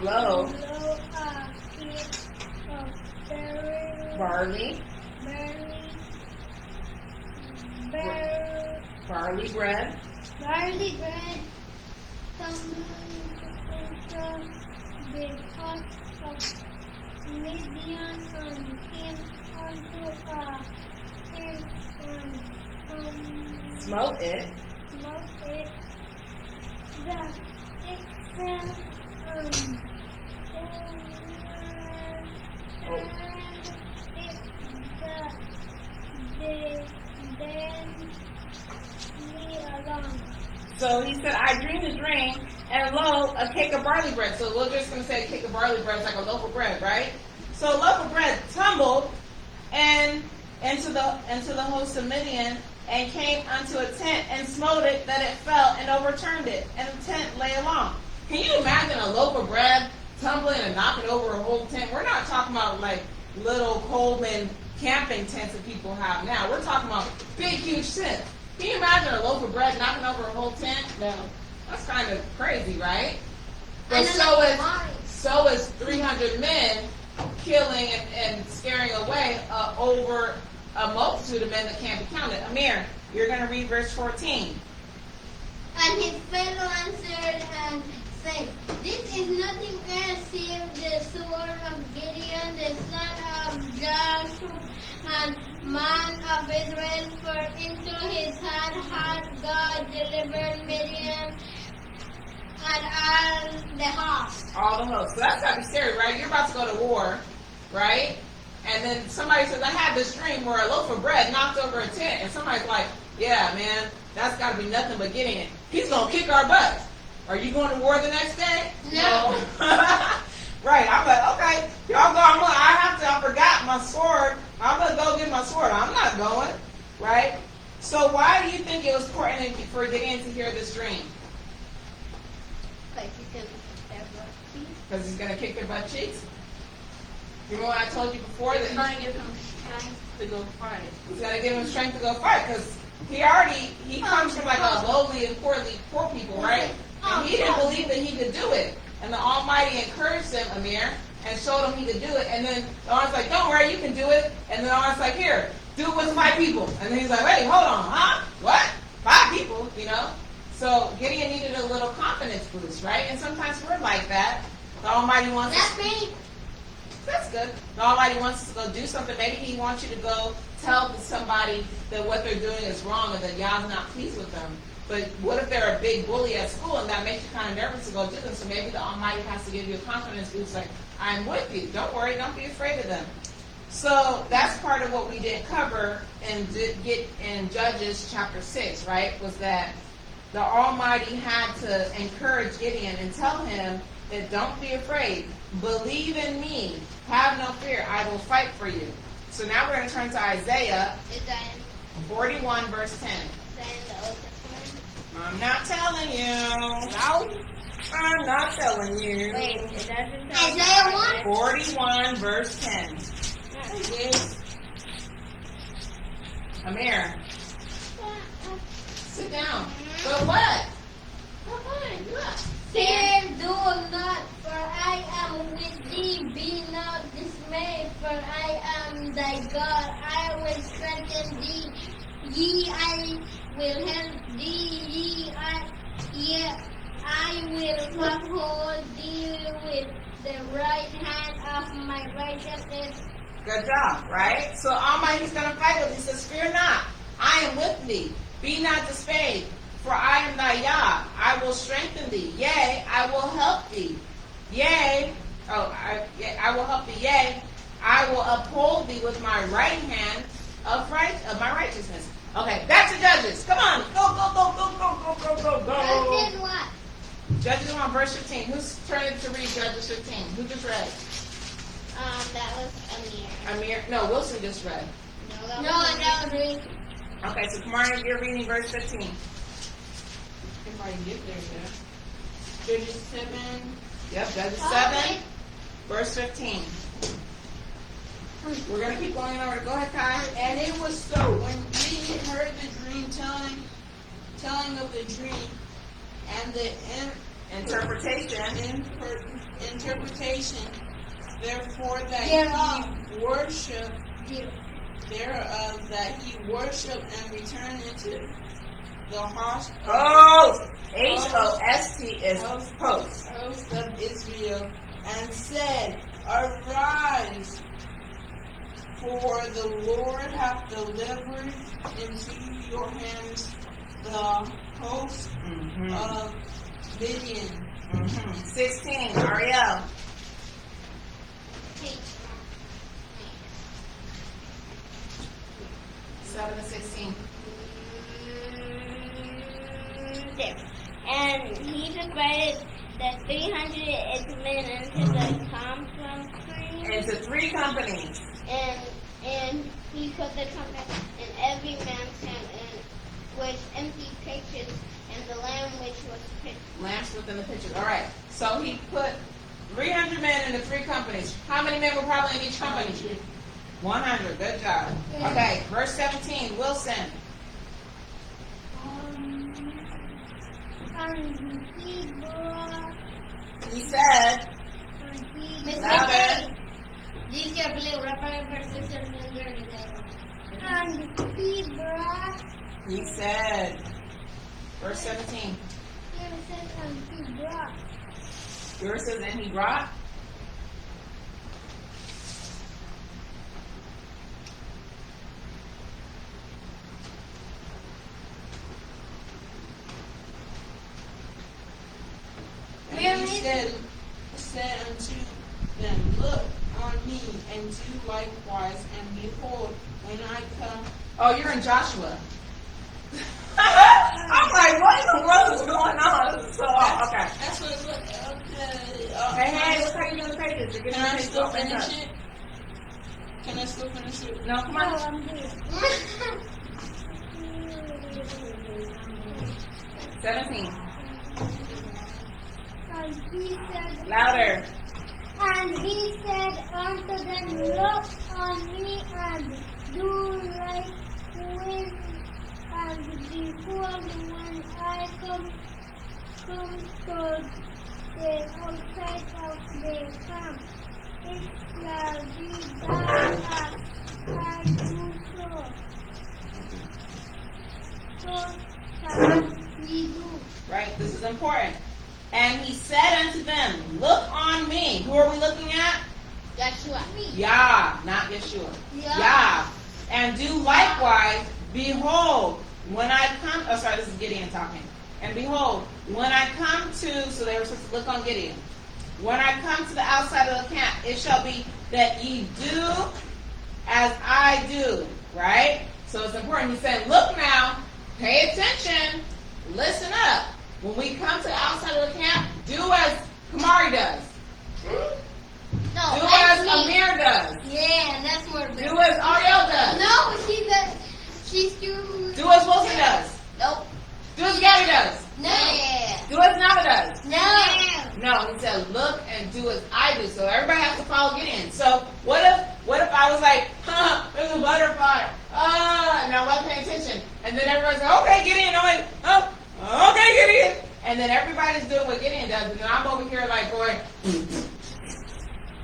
Lo, a cake of barley bread, barley bread, tumbling into the pot of Midian, and came unto a tent and smote it, smote it. That it fell and then me along. So he said, I dreamed a dream, and lo, a cake of barley bread. So we're just going to say a cake of barley bread is like a loaf of bread, right? So a loaf of bread tumbled and into the host of Midian, and came unto a tent and smote it, that it fell and overturned it, and the tent lay along. Can you imagine a loaf of bread tumbling and knocking over a whole tent? We're not talking about like little Coleman camping tents that people have now. We're talking about big, huge tents. Can you imagine a loaf of bread knocking over a whole tent? No. That's kind of crazy, right? But so is 300 men killing and scaring away over a multitude of men that can't be counted. Amir, you're going to read verse 14. And his fellow answered and said, This is nothing else save the sword of Gideon, the son of Joshua, and man of Israel, for into his hand hath God delivered Midian and all the host. All the hosts. So that's got to be scary, right? You're about to go to war, right? And then somebody says, I had this dream where a loaf of bread knocked over a tent. And somebody's like, yeah, man, that's got to be nothing but Gideon. He's going to kick our butts. Are you going to war the next day? No. Right. I'm like, okay, y'all go. I forgot my sword. I'm going to go get my sword. I'm not going. Right? So why do you think it was important for Gideon to hear this dream? Because he's going to kick their butt cheeks? Remember what I told you before? That He's going to give him strength to go fight. He's going to give him strength to go fight because he comes from like a lowly and poor people, right? And he didn't believe that he could do it. And the Almighty encouraged him, Amir, and showed him he could do it. And then the Lord's like, don't worry, you can do it. And the Lord's like, here, do it with 5 people. And then he's like, wait, hold on, huh? What? 5 people, you know? So Gideon needed a little confidence boost, right? And sometimes we're like that. The Almighty wants us. That's me. That's good. The Almighty wants us to go do something. Maybe He wants you to go tell somebody that what they're doing is wrong and that Yah's not pleased with them. But what if they're a big bully at school and that makes you kind of nervous to go do them? So maybe the Almighty has to give you a confidence boost like, I'm with you. Don't worry. Don't be afraid of them. So that's part of what we didn't cover in Judges chapter 6, right? Was that the Almighty had to encourage Gideon and tell him that don't be afraid. Believe in me. Have no fear. I will fight for you. So now we're going to turn to Isaiah 41 verse 10. I'm not telling you. No. I'm not telling you. Wait, is that Isaiah 1? 41 verse 10. Yes. Amir, sit down. So what? Fear do not, for I am with thee. Be not dismayed, for I am thy God. I will strengthen thee. I will help thee. I I will uphold thee with the right hand of my righteousness. Good job, right? So Almighty's going to fight with. He says, fear not, I am with thee. Be not dismayed, for I am thy Yah. I will strengthen thee. Yea, I will help thee. Yea, I will help thee. Yea, I will uphold thee with my right hand of my righteousness. Okay, back to Judges. Come on, go. Judges what? Judges 1, verse 15. Who's turning to read Judges 15? Who just read? That was Amir. No, Wilson just read. No, that was me. Okay, so Kamari, you're reading verse 15. If I can get there, yeah. Judges 7. Yep, Judges 7, Okay. verse 15. We're going to keep going over. Go ahead, Kai. And it was so, when Gideon heard the dream telling of the dream and the Interpretation. interpretation, therefore that Thereof. he worship thereof, that he worship and return into the host Host is host. host of Israel, and said, Arise, for the Lord hath delivered into your hands the host of Gideon. 16, Ariel. Hey. 7 to 16. There. And he divided the 300 men into the company, Into 3 companies. and he put the company in every man's hand, and with empty pitchers, and the lamb which was pitched. Lamps within the pitchers. All right. So he put 300 men into 3 companies. How many men were probably in each company? 100. Good job. Okay, verse 17, Wilson. And he brought. He said, louder. These are blue rubber versus and he brought. He said, verse 17. And he brought. Yours says, and he brought. And he said unto them, Look on me, and do likewise, and behold, when I come. Oh, you're in Joshua. I'm like, what in the world is going on? So, okay. That's what it looked. Hey, look how you doing the pages. You're Can I getting still ready to finish open it? Can I still finish it? No, come on. I'm good. 17. And he said, Louder. and he said unto them, Look on me and do like with, and behold, when I come to the outside of the camp, it shall be done as I do so. So shall we do. Right? This is important. And he said unto them, Look on me. Who are we looking at? Joshua. Yah, not Yeshua. Yah. Yah. And do likewise, behold, when I come, oh sorry, this is Gideon talking. And behold, when I come to, so they were supposed to look on Gideon. When I come to the outside of the camp, it shall be that ye do as I do. Right? So it's important. He said, look now, pay attention, listen up. When we come to the outside of the camp, do as Kamari does. No, Do that's as me. Amir does. Yeah, that's more Do better. as Ariel does. No, she's doing. Do as Wilson does. Nope. Do as Gabby does. No. Do as Nava does. No. No, he said, look and do as I do. So everybody has to follow Gideon. So what if I was like, there's a butterfly. And I wasn't paying attention. And then everybody's like, okay, Gideon. I'm like, oh, okay, Gideon. And then everybody's doing what Gideon does. And then I'm over here like going,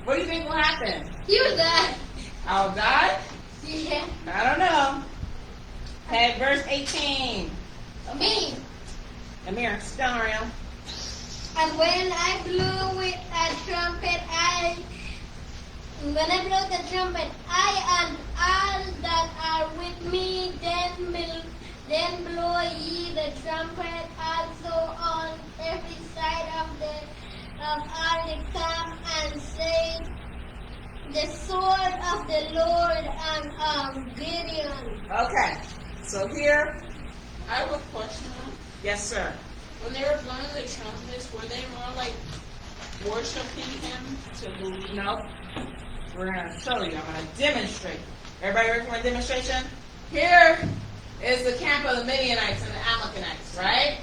what do you think will happen? You were that. I'll die? Yeah. I don't know. Okay, verse 18. Me. Amir, sit down, Ariel. And when I blew with a trumpet, when I blow the trumpet, I and all that are with me, then blow ye the trumpet also on every side of all the camp, and say, the sword of the Lord and Gideon. Okay. So here, I have a question. yes, sir. When they were blowing the trumpets, were they more like worshiping him to believe? No. We're going to show you. I'm going to demonstrate. Everybody ready for my demonstration? Here is the camp of the Midianites and the Amalekites, right?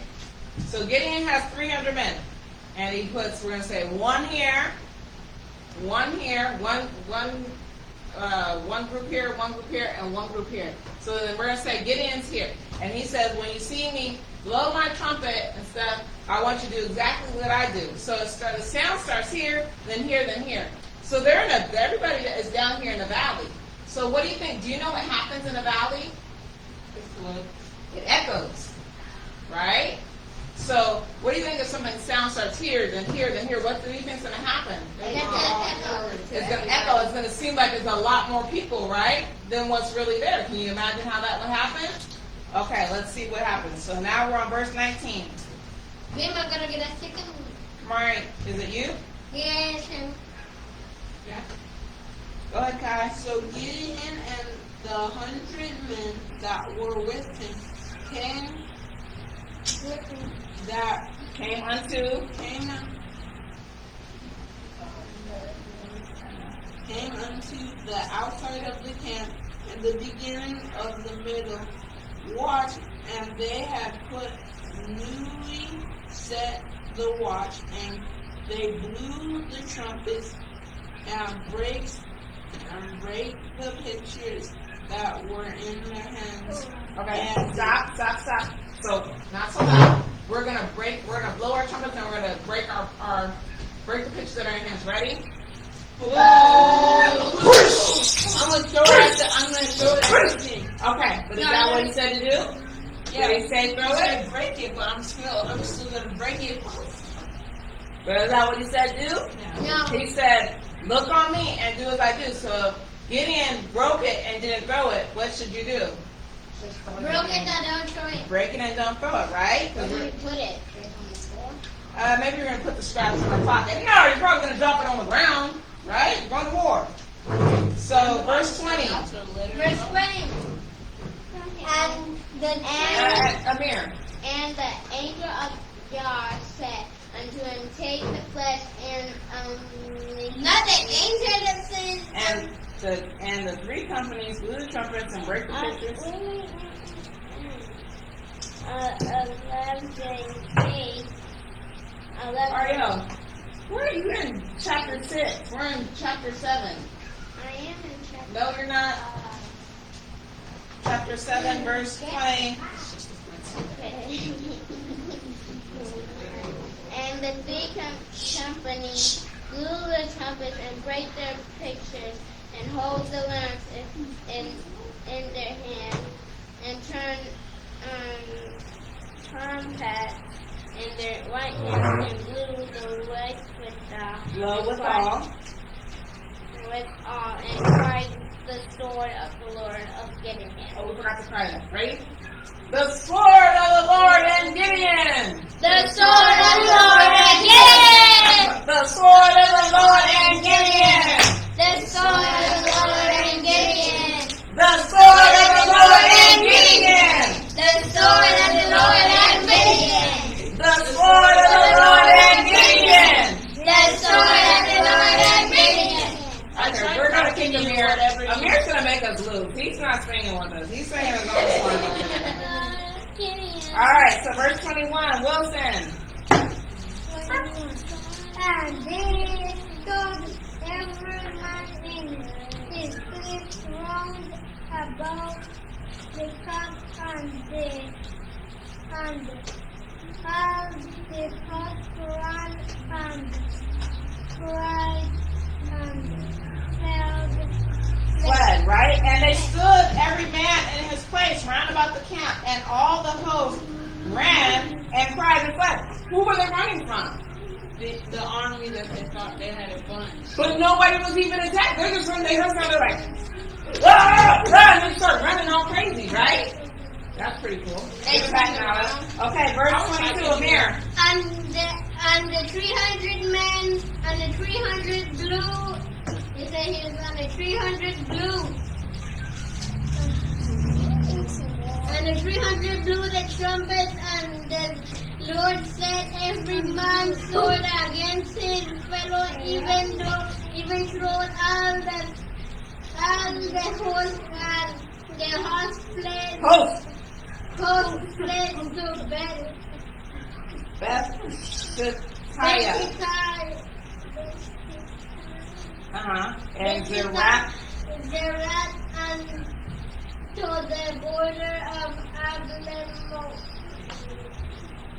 So Gideon has 300 men. And he puts, we're going to say, one here, one group here, and one group here. So then we're going to say Gideon's here. And he says, when you see me blow my trumpet and stuff, I want you to do exactly what I do. So the sound starts here, then here, then here. So everybody is down here in the valley. So what do you think? Do you know what happens in a valley? It echoes, right? So what do you think if sound starts here, then here, then here? What do you think is going to happen? It's going to echo. It's going to seem like there's a lot more people, right, than what's really there. Can you imagine how that would happen? Okay, let's see what happens. So now we're on verse 19. Am I going to get a second? Kamari, is it you? Yes. Yeah. Go ahead, Kai. So Gideon and the 100 men that were with him came unto the outside of the camp and the beginning of the middle watch, and they had put newly set the watch, and they blew the trumpets and break the pitchers that were in their hands. Okay, And stop. So not so loud. We're gonna blow our trumpets and we're gonna break break the pitchers that are in hands. Ready? I'm gonna throw it at everything. Okay, but is that what he said to do? Yeah, Did he say throw it? break it, but I'm still gonna break it. But is that what he said do? No. He said, look on me and do as I do. So if Gideon broke it and didn't throw it, what should you do? Broke it, don't throw it. Break it and don't throw it, right? Where do we put it? Maybe you're going to put the scraps in my pocket. No, you're probably going to drop it on the ground, right? You're going to war. So, verse 20. Verse 20. And Amir. And the angel of God said unto him, take the flesh and not the angel that says And the three companies blew the trumpets and break the pitchers. 11. Ariel, where are you in chapter 6? We're in chapter 7. I am in chapter. No, you're not. Chapter 7, verse 20. And the three companies blew the trumpets and break their pictures and hold the lamps in their hand and turn trumpets in their right hands and blew the wax Blow with all. And cried the sword of the Lord of Gideon. Oh, we forgot to cry that. Ready? The sword of the Lord and Gideon! The sword of the Lord and Gideon! The sword of the Lord and Gideon! The sword of the Lord and Gideon! The sword of the Lord and Gideon! The sword of the Lord and Gideon! The sword of the Lord and Gideon! The sword of the Lord and Gideon! Okay, we're going to kick Amir. Amir's going to make us lose. He's not singing with us. He's singing his own song. All right, so verse 21, Wilson. And they stood every man in his place round about the camp, and as the host ran and cried and Fled, right? And they stood every man in his place round about the camp, and all the host ran and cried and fled. Who were they running from? the army that they thought they had a bunch. But nobody was even attacked. They're just running. They heard something like, ah, ah, and they start running all crazy, right? That's pretty cool. Give it back now. Okay, verse 22, Amir. And the 300 men and the 300 blew. He said he was on the 300 blue. And the 300 blew the trumpet, and the Lord set every man's sword against his fellow, even through all the host and the host fled. Host fled to Beth. And Zerat. Zerat and to the border of Absalom.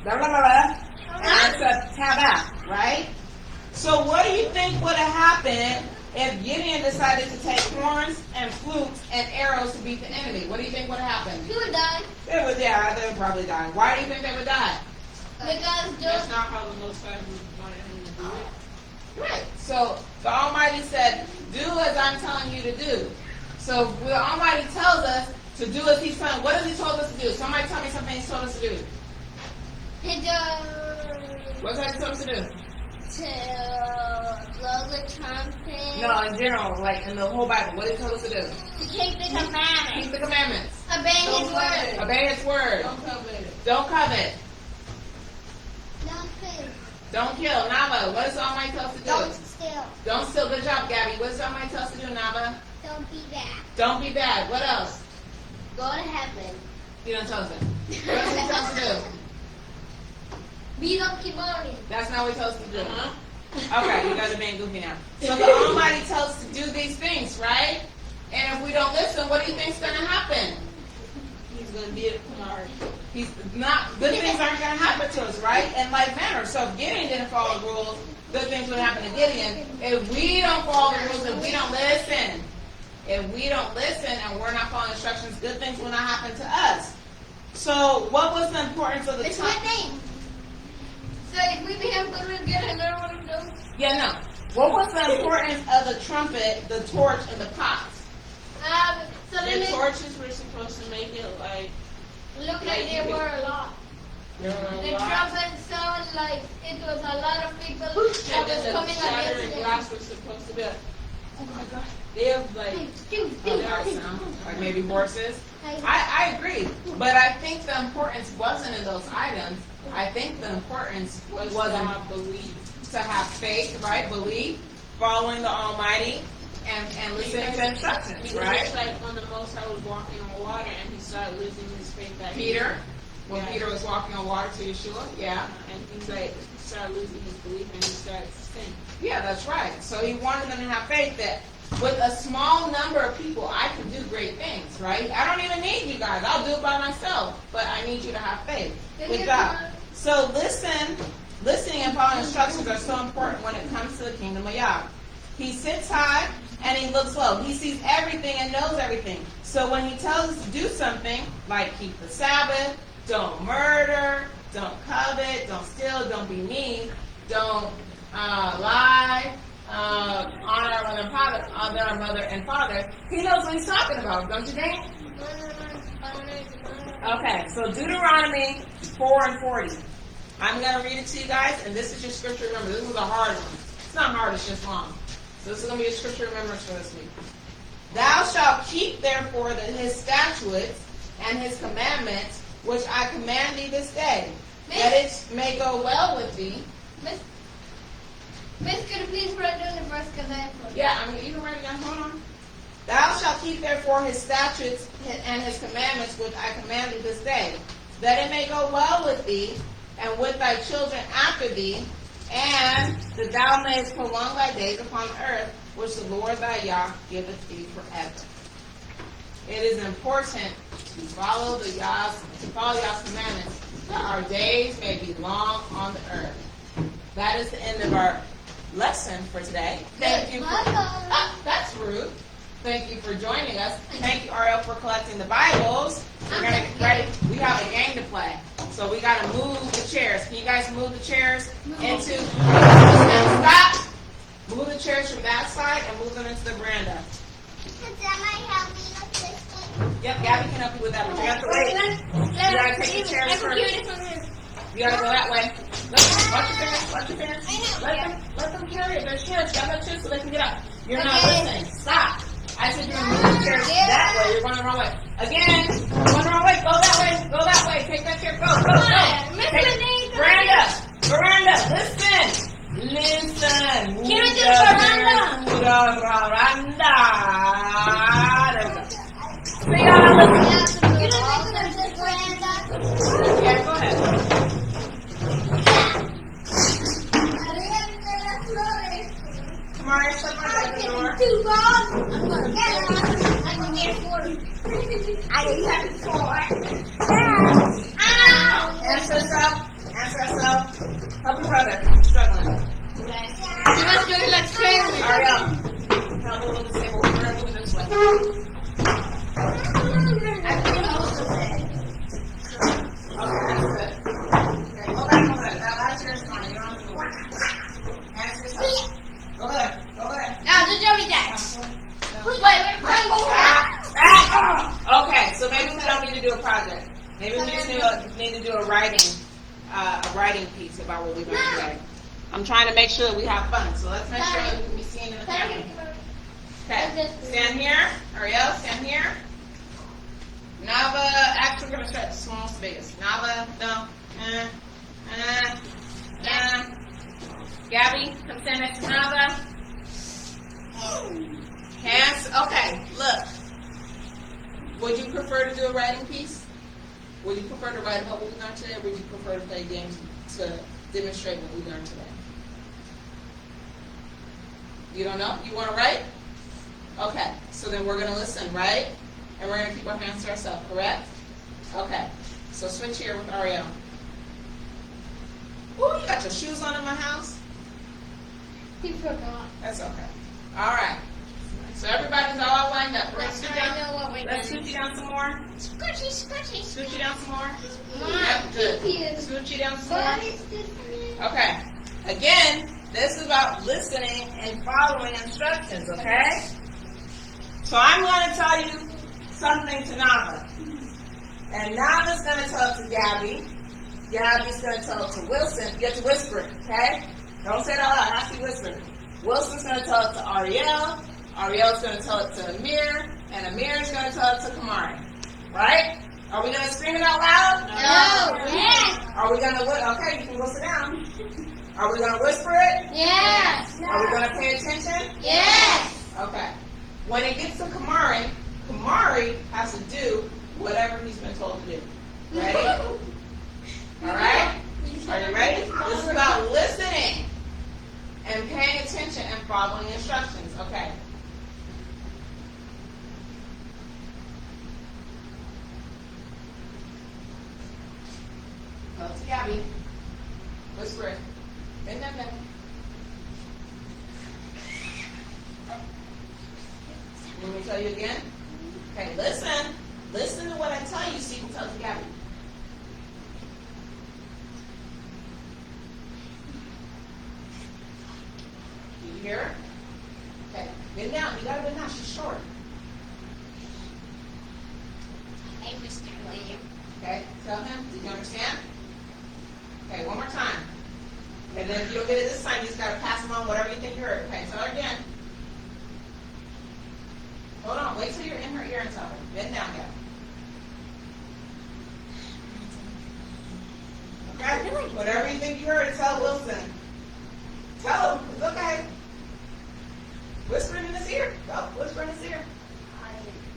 And to Tabah, right? So what do you think would have happened if Gideon decided to take horns and flutes and arrows to beat the enemy? What do you think would have happened? He would die. They would probably die. Why do you think they would die? Because That's not how the Most High wanted him to do it. Right. So the Almighty said, do as I'm telling you to do. So the Almighty tells us to do as He's telling. What has He told us to do? Somebody tell me something He's told us to do. What's that He told us to do? To blow the trumpet. No, in general, like in the whole Bible, what did He told us to do? To keep the commandments. Keep the commandments. Obey His word. Obey His word. Don't covet it. Don't covet. Nothing. Don't kill. Nava, what does the Almighty tell us to do? Don't steal. Don't steal. Good job, Gabby. What does the Almighty tell us to do, Nava? Don't be bad. Don't be bad. What else? Go to heaven. He don't tell us that. What does He tell us to do? Beat up Kibori. That's not what He tells us to do. Uh-huh. Okay, you guys are being goofy now. So the Almighty tells us to do these things, right? And if we don't listen, what do you think's going to happen? He's going to be a Kumari. He's not. Good things aren't going to happen to us, right? In like manner. So if Gideon didn't follow the rules, good things would happen to Gideon. If we don't follow the rules, if we don't listen, and we're not following instructions, good things will not happen to us. So what was the importance of the It's my time? name. So if we behave good, we'll get another one of those. Yeah, no. What was the importance of the trumpet, the torch, and the pots? So then The it torches were supposed to make it like looked like there were a lot. there were a The lot. trumpet sounded like it was a lot of people that And was then the coming shattering against glass was supposed to be like, oh my God. They have like Dark sound, like maybe horses. I agree, but I think the importance wasn't in those items. I think the importance was was to have belief. to have faith, right? Belief, following the Almighty, and listening to instructions, Because right? it's like when the Most High was walking on water and he started losing his faith that Peter, when Yeah. Peter was walking on water to Yeshua, yeah. And he's like, he started losing his belief and he started to sin. Yeah, that's right. So he wanted them to have faith that with a small number of people, I can do great things, right? I don't even need you guys. I'll do it by myself. But I need you to have faith. Good job. So listening and following instructions are so important when it comes to the kingdom of Yah. He sits high and he looks low. He sees everything and knows everything. So when he tells us to do something, like keep the Sabbath, don't murder, don't covet, don't steal, don't be mean, don't lie, honor our mother and father, he knows what he's talking about, don't you think? Okay, so Deuteronomy 4 and 40. I'm going to read it to you guys, and this is your scripture. Remember, this was a hard one. It's not hard, it's just long. So this is going to be a scripture remembrance for this week. Thou shalt keep therefore his statutes and his commandments, which I command thee this day, that it may go well with thee. Miss, could you please write down the verse because I have to. Yeah, I mean, you can write it down. Hold on. Thou shalt keep therefore his statutes and his commandments, which I command thee this day, that it may go well with thee, and with thy children after thee, and that thou mayest prolong thy days upon the earth, which the Lord thy Yah giveth thee forever. It is important to follow Yah's commandments, that our days may be long on the earth. That is the end of our lesson for today. Thank you. That's rude. Thank you for joining us. Thank you, Ariel, for collecting the Bibles. We're gonna get ready. We have a game to play, so we got to move the chairs. Can you guys move the chairs into, stop. Move the chairs from that side and move them into the veranda. That might help me with this one. Yep, Gabby can help you with that, but you have to wait. You gotta take the chairs first. You gotta go that way. Watch your parents, watch your parents. Let them carry it. There's chairs. You gotta choose so they can get up. You're not listening. Stop. I said you're gonna move the chairs that way. You're going the wrong way. Again, going the wrong way. Go that way. Go that way. Take that chair. Go. Veranda. Listen. Listen. Can I do veranda? To the veranda. There we go. See y'all. Yeah, go ahead. Kamari, shut my door. Too long. I'm gonna get it. I'm gonna get 40. I didn't have it for. Ow! Answer yourself. Help your brother. He's struggling. Let's do it. Let's try it. Hurry up. Tell the little disabled. We're gonna move this way. I think most of it. Okay, that's good. Okay, go back. That last chair's fine. You don't have to move. Answer yourself. Go there. Now, just show me that. Okay, so maybe we don't need to do a project. Maybe we just need to do a writing piece about what we learned today. I'm trying to make sure that we have fun, so let's make sure that we can be seen in the camera. Okay, stand here. Ariel, stand here. Nava, actually we're going to start the small space. Nava, no. Gabby, come stand next to Nava. Hands, okay, look. Would you prefer to do a writing piece? Would you prefer to write about what we learned today, or would you prefer to play games to demonstrate what we learned today? You don't know? You want to write? Okay, so then we're going to listen, right? And we're going to keep our hands to ourselves, correct? Okay, so switch here with Ariel. Ooh, you got your shoes on in my house? He forgot. That's okay. All right. So everybody's all lined up. We're going to scoot down. Let's scoot you down some more. Scratchy. Scoot you down some more. Mom, Yep, good. keep Scoot you down some What more. is this? Okay. Again, this is about listening and following instructions, okay? So I'm going to tell you something to Nava. And Nava's going to tell it to Gabby. Gabby's going to tell it to Wilson. You have to whisper it, okay? Don't say it out loud. I have to whisper. Wilson's going to tell it to Ariel. Ariel's going to tell it to Amir. And Amir's going to tell it to Kamari. Right? Are we going to scream it out loud? No. Yes. Are we going to, okay, you can go sit down. Are we going to whisper it? Yes. Are we going to pay attention? Yes. Okay. When it gets to Kamari, Kamari has to do whatever he's been told to do. Ready? All right? Are you ready? This is about listening and paying attention and following instructions. Okay. Go to Gabby. Whisper it. Bend them down. Let me tell you again. Okay, listen. Listen to what I tell you so you can tell it to Gabby. Do you hear her? Okay, bend down. You gotta bend down. She's short. Hey, Mr. William. Okay, tell him. Did you understand? Okay, one more time. And then if you don't get it this time, you just gotta pass along whatever you think you heard. Okay, tell her again. Hold on, wait till you're in her ear and tell her. Bend down, Gabby. Okay? Whatever you think you heard, tell Wilson. Tell him. It's okay. Whisper in his ear. Go, whisper in his ear.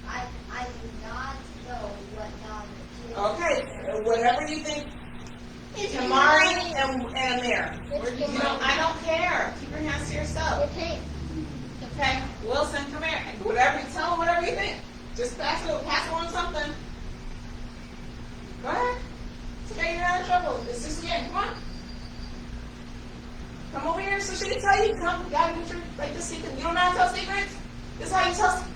I do not know what God is. Okay, whatever you think. Kamari and Amir. I don't care. Keep your hands to yourself. Okay. Okay, Wilson, come here. Whatever, tell him whatever you think. Just pass along something. Go ahead. It's okay, you're not in trouble. It's just again. Come on. Come over here so she can tell you. Come, you gotta get your, like this secret. You don't know how to tell secrets? This is how you tell secrets.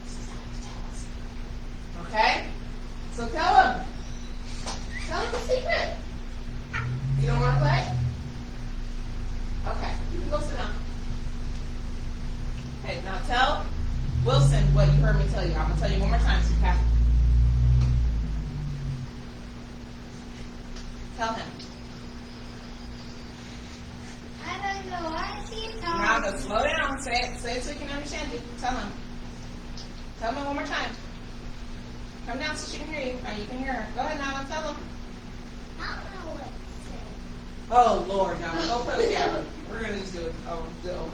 This is how you tell us. Okay? So tell him. Tell him. secret? You don't want to play? Okay, you can go sit down. Okay, now tell Wilson what you heard me tell you. I'm going to tell you one more time so you have. Tell him. I don't know. I see it all. Now, go slow down. Say it so you can understand you. Tell him. Tell him one more time. Come down so she can hear you. Or you can hear her. Go ahead now. Tell him. I don't know what to say. Oh, Lord. Now, go put it together. We're going to just do it. Oh, do it over.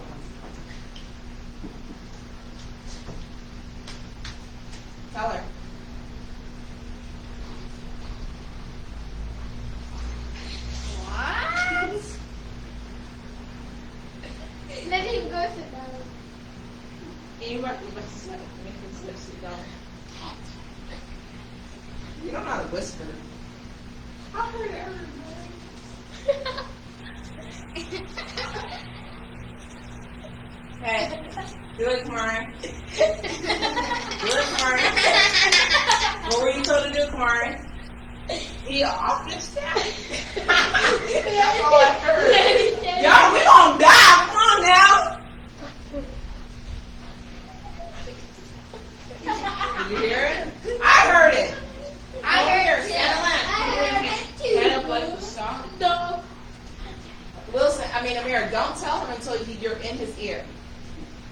Tell her. What? Let him go sit down. You might make him sit down. You don't know how to whisper. I heard everything. Hey, do it, Kamari. Do it, Kamari. What were you told to do, Kamari? He off this step. That's all I heard. Y'all, we gonna die. Come on now. Did you hear it? I heard it. I heard it. Stand up like a soft dog. Amir, don't tell him until you're in his ear.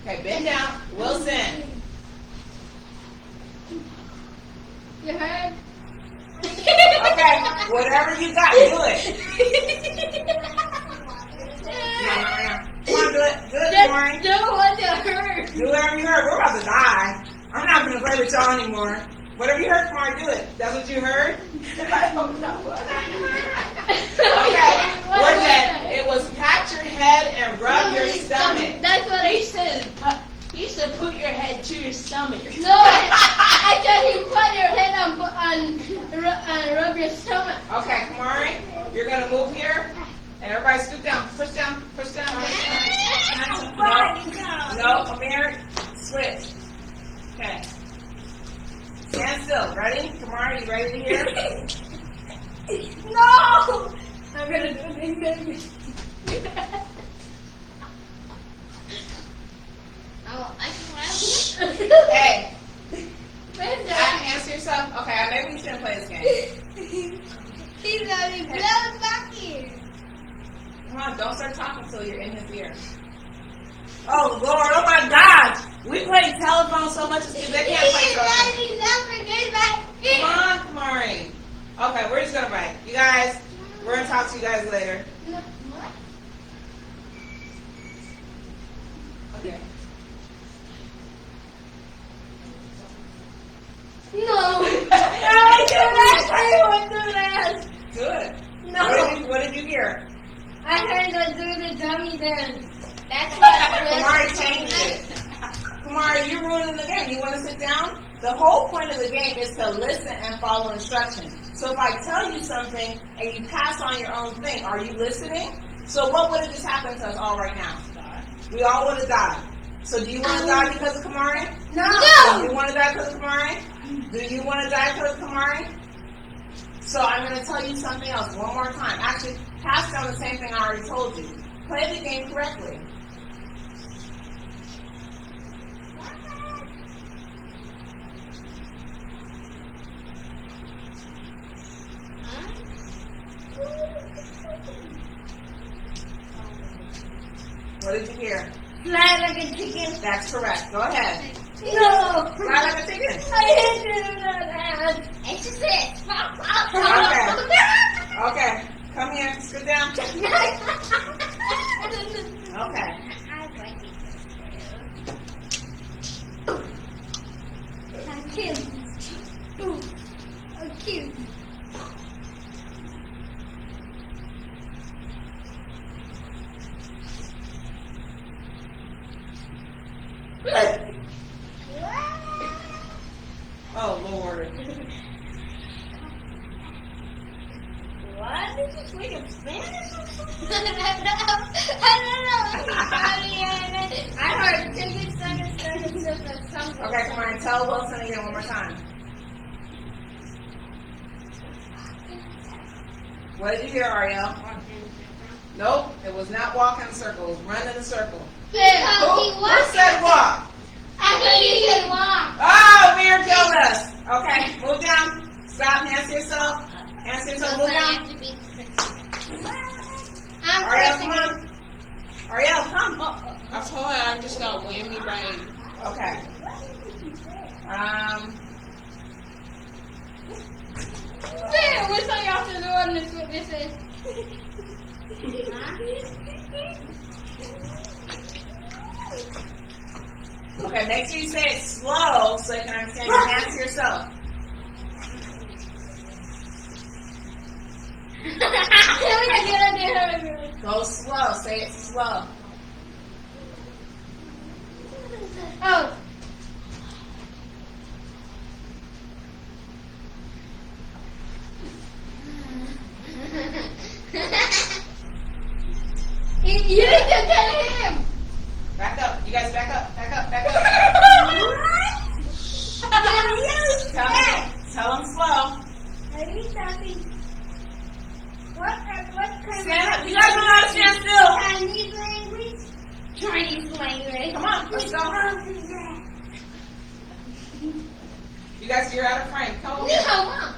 Okay, bend down. Wilson. You heard? Okay, whatever you got, do it. Come on, do it. Do it, Warren. Do what you heard. Do whatever you heard. We're about to die. I'm not going to play with y'all anymore. Whatever you heard, Kamari, do it. That's what you heard? I don't know. Okay, what's that? It was pat your head and rub your stomach. That's what He said, put your head to your stomach. No, I said you put your head on rub your stomach. Okay, Kamari, you're going to move here. And everybody scoot down. Push down. Push down. No, Amir, switch. Okay. Stand still. Ready? Kamari, you ready to hear? No! I'm gonna do it again. Hey. Answer yourself. Okay, maybe we shouldn't play this game. He's gonna be blown back here. Come on, don't start talking until you're in his ear. Oh, Lord. Oh, my gosh. We play telephone so much they can't play telephone. Come on, Kamari. Okay, we're just going to bite. You guys, we're going to talk to you guys later. Okay. No! I won't do that! Do it. No! What did you hear? I heard them do the dummy dance. That's what Kamari changed it. Kamari, you're ruining the game. You want to sit down? The whole point of the game is to listen and follow instructions. So if I tell you something and you pass on your own thing, are you listening? So what would have just happened to us all right now? We all would have died. So do you want to die because of Kamari? No! Do you want to die because of Kamari? Do you want to die because of Kamari? So I'm going to tell you something else one more time. Actually, pass down the same thing I already told you. Play the game correctly. What did you hear? Fly like a chicken. That's correct. Go ahead. No! Fly like a chicken. I hate doing that. It's just it. Okay. Come here. Sit down. Okay. I'm cute. I'm cute. Oh, Lord. What? Did you speak in Spanish or something? I don't know. I heard chicken something. Okay, come on. Tell Wilson again one more time. What did you hear, Ariel? Nope, it was not walk in a circle. It was run in a circle. Who said walk? I thought you said walk. Oh, Weird killed us. Okay, move down. Stop, hands to yourself. Hands to yourself, move down. Ariel, come on. Ariel, come. I told her I just got whammy brain. Okay. There, what's on y'all to do on this? What this is? Okay, make sure you say it slow so you can understand your hands to yourself. Go slow, say it slow. Oh. You need to tell him. Back up. You guys back up. Back up. Back up. Tell them slow. Stand up. You guys don't know how to stand still. Chinese language. Chinese language. Come on, let's go. You guys, you're out of frame. Come over Ni here. hao ma.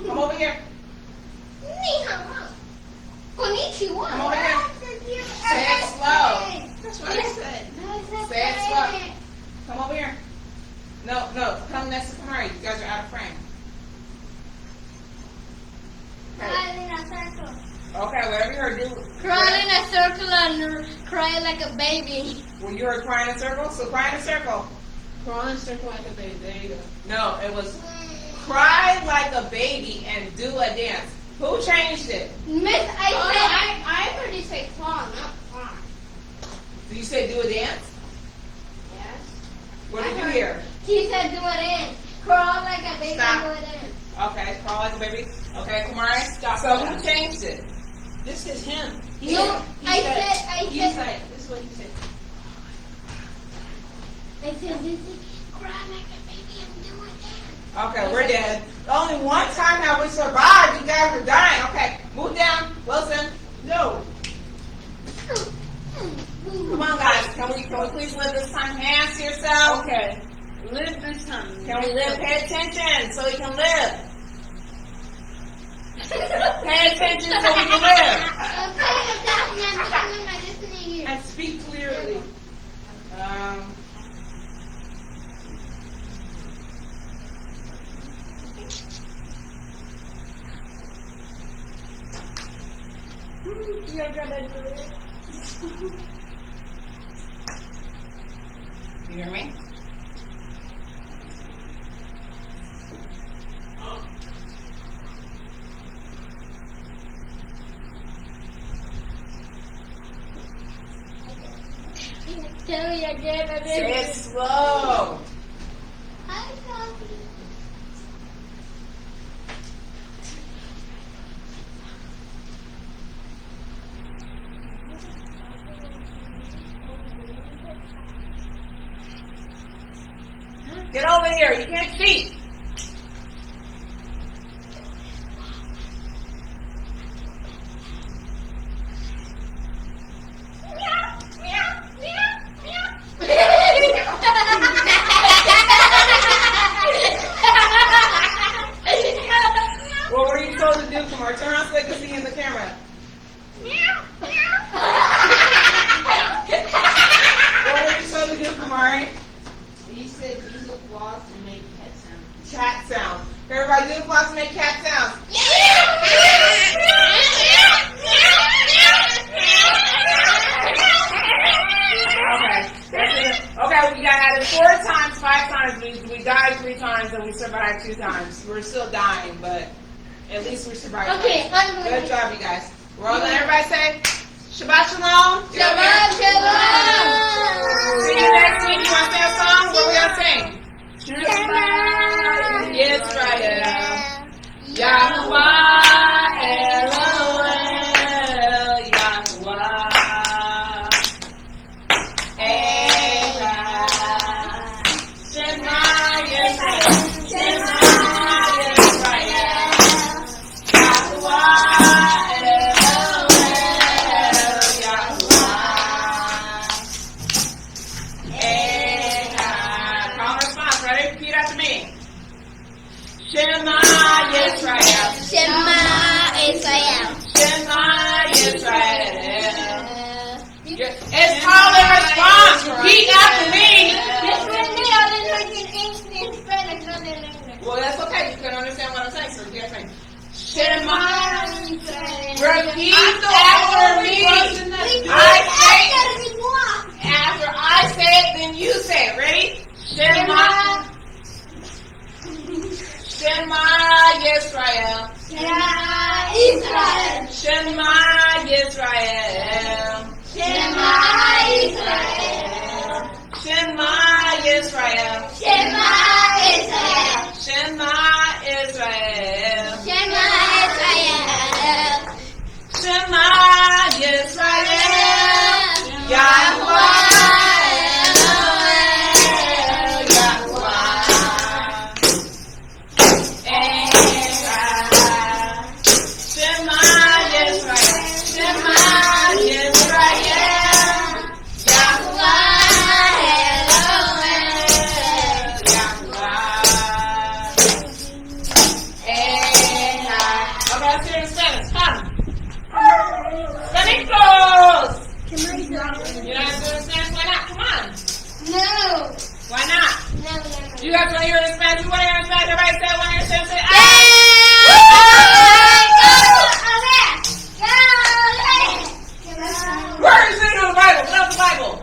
Come over here. Ni hao ma. Konnichiwa. Come over here. Say it slow. That's what I said. Say it slow. Come over here. No. Come next to Kamari. You guys are out of frame. Crawl in a circle. Okay, whatever you heard, do. Crawl in a circle and cry like a baby. Well, you heard cry in a circle, so cry in a circle. Crawl in a circle like a baby. There you go. No, it was cry like a baby and do a dance. Who changed it? Miss, I heard you say crawl, not cry. Did you say do a dance? Yes. What did you hear? She said do a dance. Crawl like a baby Stop. and do a dance. Okay, crawl like a baby. Okay, Kamari, stop. So who changed it? This is him. No, I said, He's like, this is what he said. this is cry like a baby and do a dance. Okay, we're dead. Only one time have we survived. You guys are dying. Okay, move down. Wilson. No. Come on, guys. Can we please live this time? Hands to yourself. Okay. Live this time. Can we live? Pay attention so we can live. Pay attention so we can live. And speak clearly. You're gonna do it. You hear me? Tell me again. Say it slow. Hi, Poppy. Get over here. You can't see. What were you supposed to do, Kamar? Turn around so they can see you in the camera. What were you supposed to do, Kamari? He said use a floss and make cat sound. Cat sounds. Everybody do the floss and make cat sounds. Okay. That's it. Okay, we got at it 4 times, 5 times. We died 3 times and we survived 2 times. We're still dying, but at least we survived. Okay, Good job, you guys. We're all done. Everybody say Shabbat Shalom. Shabbat Shalom. See you next week. You want to sing a song? What are we going to sing? Yisrael. Yahuwah Elohel. Yahuwah. Shema Yisrael. Shema Yisrael. Yahuwah Repeat after me. Well, that's okay. You can understand what I'm saying. So repeat after me. Shema. Repeat after me. After I say it, then you say it. Ready? Shema. Shema Yisrael. Shema Yisrael. Shema Yisrael. Shema Yisrael. Shema Yisrael. Shema Yisrael. Shema Yisrael. Shema Yisrael. Yahweh. Why not? You guys want to hear it in Spanish? You want to hear it in Spanish? Everybody say it. Want to hear it in Spanish? Say, where is it in the Bible? What else the Bible?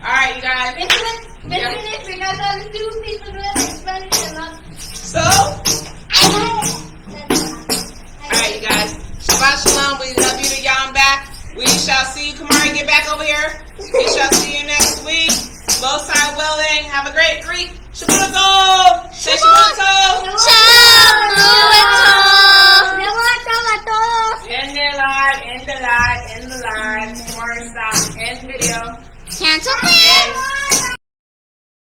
Alright, you guys. So? Alright, you guys. Shabbat shalom. We love you to y'all back. We shall see you. Kamari, get back over here. We shall see you next week. Most High willing. Have a great week. Shabbat tov. Say Shabbat tov. End the live. Kamari, stop. End video. Cancel, please.